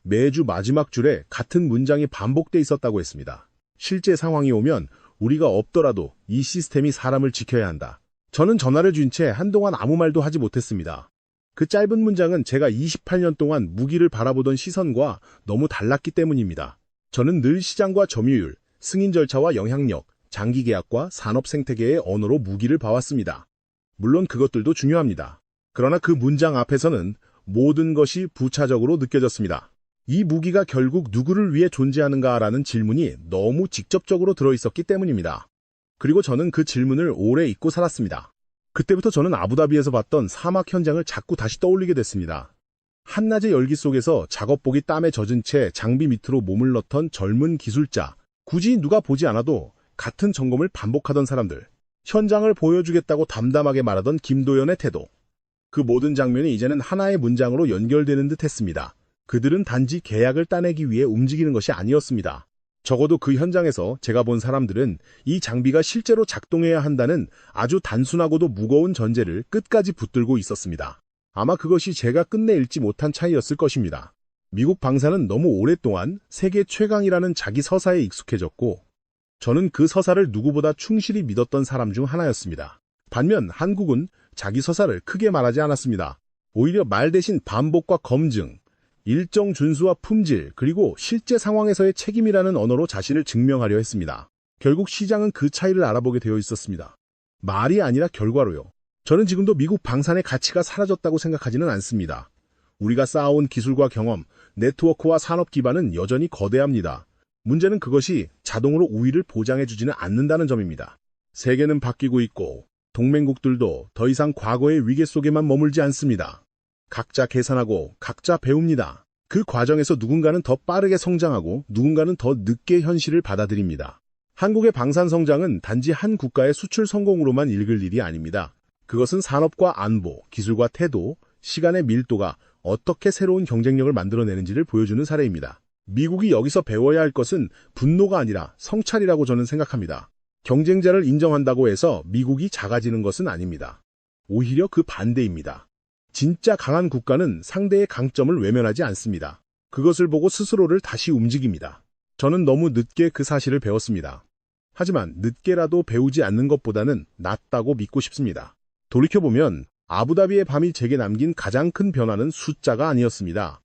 매주 마지막 줄에 같은 문장이 반복돼 있었다고 했습니다. 실제 상황이 오면 우리가 없더라도 이 시스템이 사람을 지켜야 한다. 저는 전화를 쥔 채 한동안 아무 말도 하지 못했습니다. 그 짧은 문장은 제가 28년 동안 무기를 바라보던 시선과 너무 달랐기 때문입니다. 저는 늘 시장과 점유율, 승인 절차와 영향력, 장기 계약과 산업 생태계의 언어로 무기를 봐왔습니다. 물론 그것들도 중요합니다. 그러나 그 문장 앞에서는 모든 것이 부차적으로 느껴졌습니다. 이 무기가 결국 누구를 위해 존재하는가라는 질문이 너무 직접적으로 들어있었기 때문입니다. 그리고 저는 그 질문을 오래 잊고 살았습니다. 그때부터 저는 아부다비에서 봤던 사막 현장을 자꾸 다시 떠올리게 됐습니다. 한낮의 열기 속에서 작업복이 땀에 젖은 채 장비 밑으로 몸을 넣던 젊은 기술자, 굳이 누가 보지 않아도 같은 점검을 반복하던 사람들, 현장을 보여주겠다고 담담하게 말하던 김도연의 태도. 그 모든 장면이 이제는 하나의 문장으로 연결되는 듯 했습니다. 그들은 단지 계약을 따내기 위해 움직이는 것이 아니었습니다. 적어도 그 현장에서 제가 본 사람들은 이 장비가 실제로 작동해야 한다는 아주 단순하고도 무거운 전제를 끝까지 붙들고 있었습니다. 아마 그것이 제가 끝내 읽지 못한 차이였을 것입니다. 미국 방사는 너무 오랫동안 세계 최강이라는 자기 서사에 익숙해졌고 저는 그 서사를 누구보다 충실히 믿었던 사람 중 하나였습니다. 반면 한국은 자기 서사를 크게 말하지 않았습니다. 오히려 말 대신 반복과 검증, 일정 준수와 품질, 그리고 실제 상황에서의 책임이라는 언어로 자신을 증명하려 했습니다. 결국 시장은 그 차이를 알아보게 되어 있었습니다. 말이 아니라 결과로요. 저는 지금도 미국 방산의 가치가 사라졌다고 생각하지는 않습니다. 우리가 쌓아온 기술과 경험, 네트워크와 산업 기반은 여전히 거대합니다. 문제는 그것이 자동으로 우위를 보장해주지는 않는다는 점입니다. 세계는 바뀌고 있고 동맹국들도 더 이상 과거의 위계 속에만 머물지 않습니다. 각자 계산하고 각자 배웁니다. 그 과정에서 누군가는 더 빠르게 성장하고 누군가는 더 늦게 현실을 받아들입니다. 한국의 방산 성장은 단지 한 국가의 수출 성공으로만 읽을 일이 아닙니다. 그것은 산업과 안보, 기술과 태도, 시간의 밀도가 어떻게 새로운 경쟁력을 만들어내는지를 보여주는 사례입니다. 미국이 여기서 배워야 할 것은 분노가 아니라 성찰이라고 저는 생각합니다. 경쟁자를 인정한다고 해서 미국이 작아지는 것은 아닙니다. 오히려 그 반대입니다. 진짜 강한 국가는 상대의 강점을 외면하지 않습니다. 그것을 보고 스스로를 다시 움직입니다. 저는 너무 늦게 그 사실을 배웠습니다. 하지만 늦게라도 배우지 않는 것보다는 낫다고 믿고 싶습니다. 돌이켜보면 아부다비의 밤이 제게 남긴 가장 큰 변화는 숫자가 아니었습니다.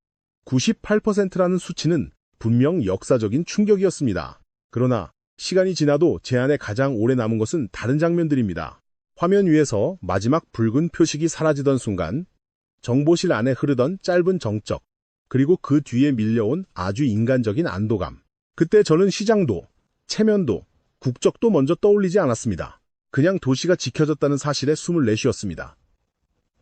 98%라는 수치는 분명 역사적인 충격이었습니다. 그러나 시간이 지나도 제 안에 가장 오래 남은 것은 다른 장면들입니다. 화면 위에서 마지막 붉은 표식이 사라지던 순간, 정보실 안에 흐르던 짧은 정적, 그리고 그 뒤에 밀려온 아주 인간적인 안도감. 그때 저는 시장도, 체면도, 국적도 먼저 떠올리지 않았습니다. 그냥 도시가 지켜졌다는 사실에 숨을 내쉬었습니다.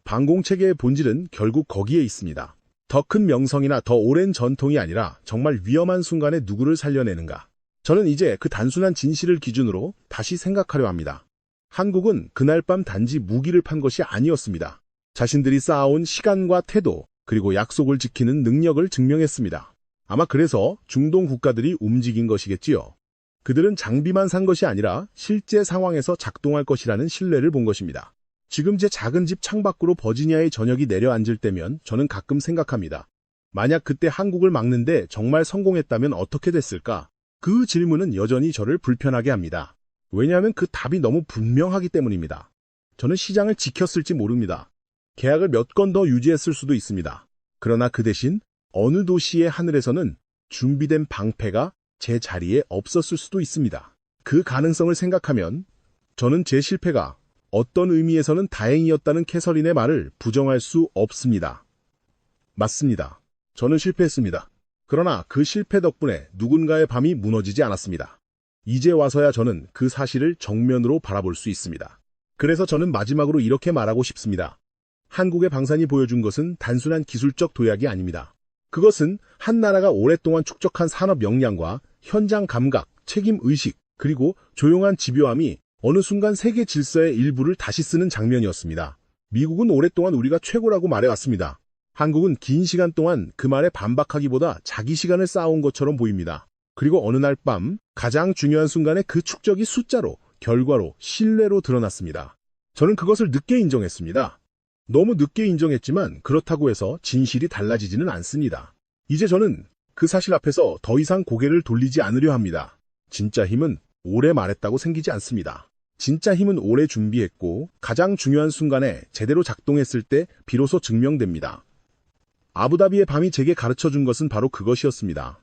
방공체계의 본질은 결국 거기에 있습니다. 더 큰 명성이나 더 오랜 전통이 아니라 정말 위험한 순간에 누구를 살려내는가. 저는 이제 그 단순한 진실을 기준으로 다시 생각하려 합니다. 한국은 그날 밤 단지 무기를 판 것이 아니었습니다. 자신들이 쌓아온 시간과 태도, 그리고 약속을 지키는 능력을 증명했습니다. 아마 그래서 중동 국가들이 움직인 것이겠지요. 그들은 장비만 산 것이 아니라 실제 상황에서 작동할 것이라는 신뢰를 본 것입니다. 지금 제 작은 집 창밖으로 버지니아의 저녁이 내려앉을 때면 저는 가끔 생각합니다. 만약 그때 한국을 막는데 정말 성공했다면 어떻게 됐을까? 그 질문은 여전히 저를 불편하게 합니다. 왜냐하면 그 답이 너무 분명하기 때문입니다. 저는 시장을 지켰을지 모릅니다. 계약을 몇 건 더 유지했을 수도 있습니다. 그러나 그 대신 어느 도시의 하늘에서는 준비된 방패가 제 자리에 없었을 수도 있습니다. 그 가능성을 생각하면 저는 제 실패가 어떤 의미에서는 다행이었다는 캐서린의 말을 부정할 수 없습니다. 맞습니다. 저는 실패했습니다. 그러나 그 실패 덕분에 누군가의 밤이 무너지지 않았습니다. 이제 와서야 저는 그 사실을 정면으로 바라볼 수 있습니다. 그래서 저는 마지막으로 이렇게 말하고 싶습니다. 한국의 방산이 보여준 것은 단순한 기술적 도약이 아닙니다. 그것은 한 나라가 오랫동안 축적한 산업 역량과 현장 감각, 책임 의식, 그리고 조용한 집요함이 어느 순간 세계 질서의 일부를 다시 쓰는 장면이었습니다. 미국은 오랫동안 우리가 최고라고 말해왔습니다. 한국은 긴 시간 동안 그 말에 반박하기보다 자기 시간을 쌓아온 것처럼 보입니다. 그리고 어느 날 밤 가장 중요한 순간에 그 축적이 숫자로, 결과로, 신뢰로 드러났습니다. 저는 그것을 늦게 인정했습니다. 너무 늦게 인정했지만 그렇다고 해서 진실이 달라지지는 않습니다. 이제 저는 그 사실 앞에서 더 이상 고개를 돌리지 않으려 합니다. 진짜 힘은 오래 말했다고 생기지 않습니다. 진짜 힘은 오래 준비했고 가장 중요한 순간에 제대로 작동했을 때 비로소 증명됩니다. 아부다비의 밤이 제게 가르쳐준 것은 바로 그것이었습니다.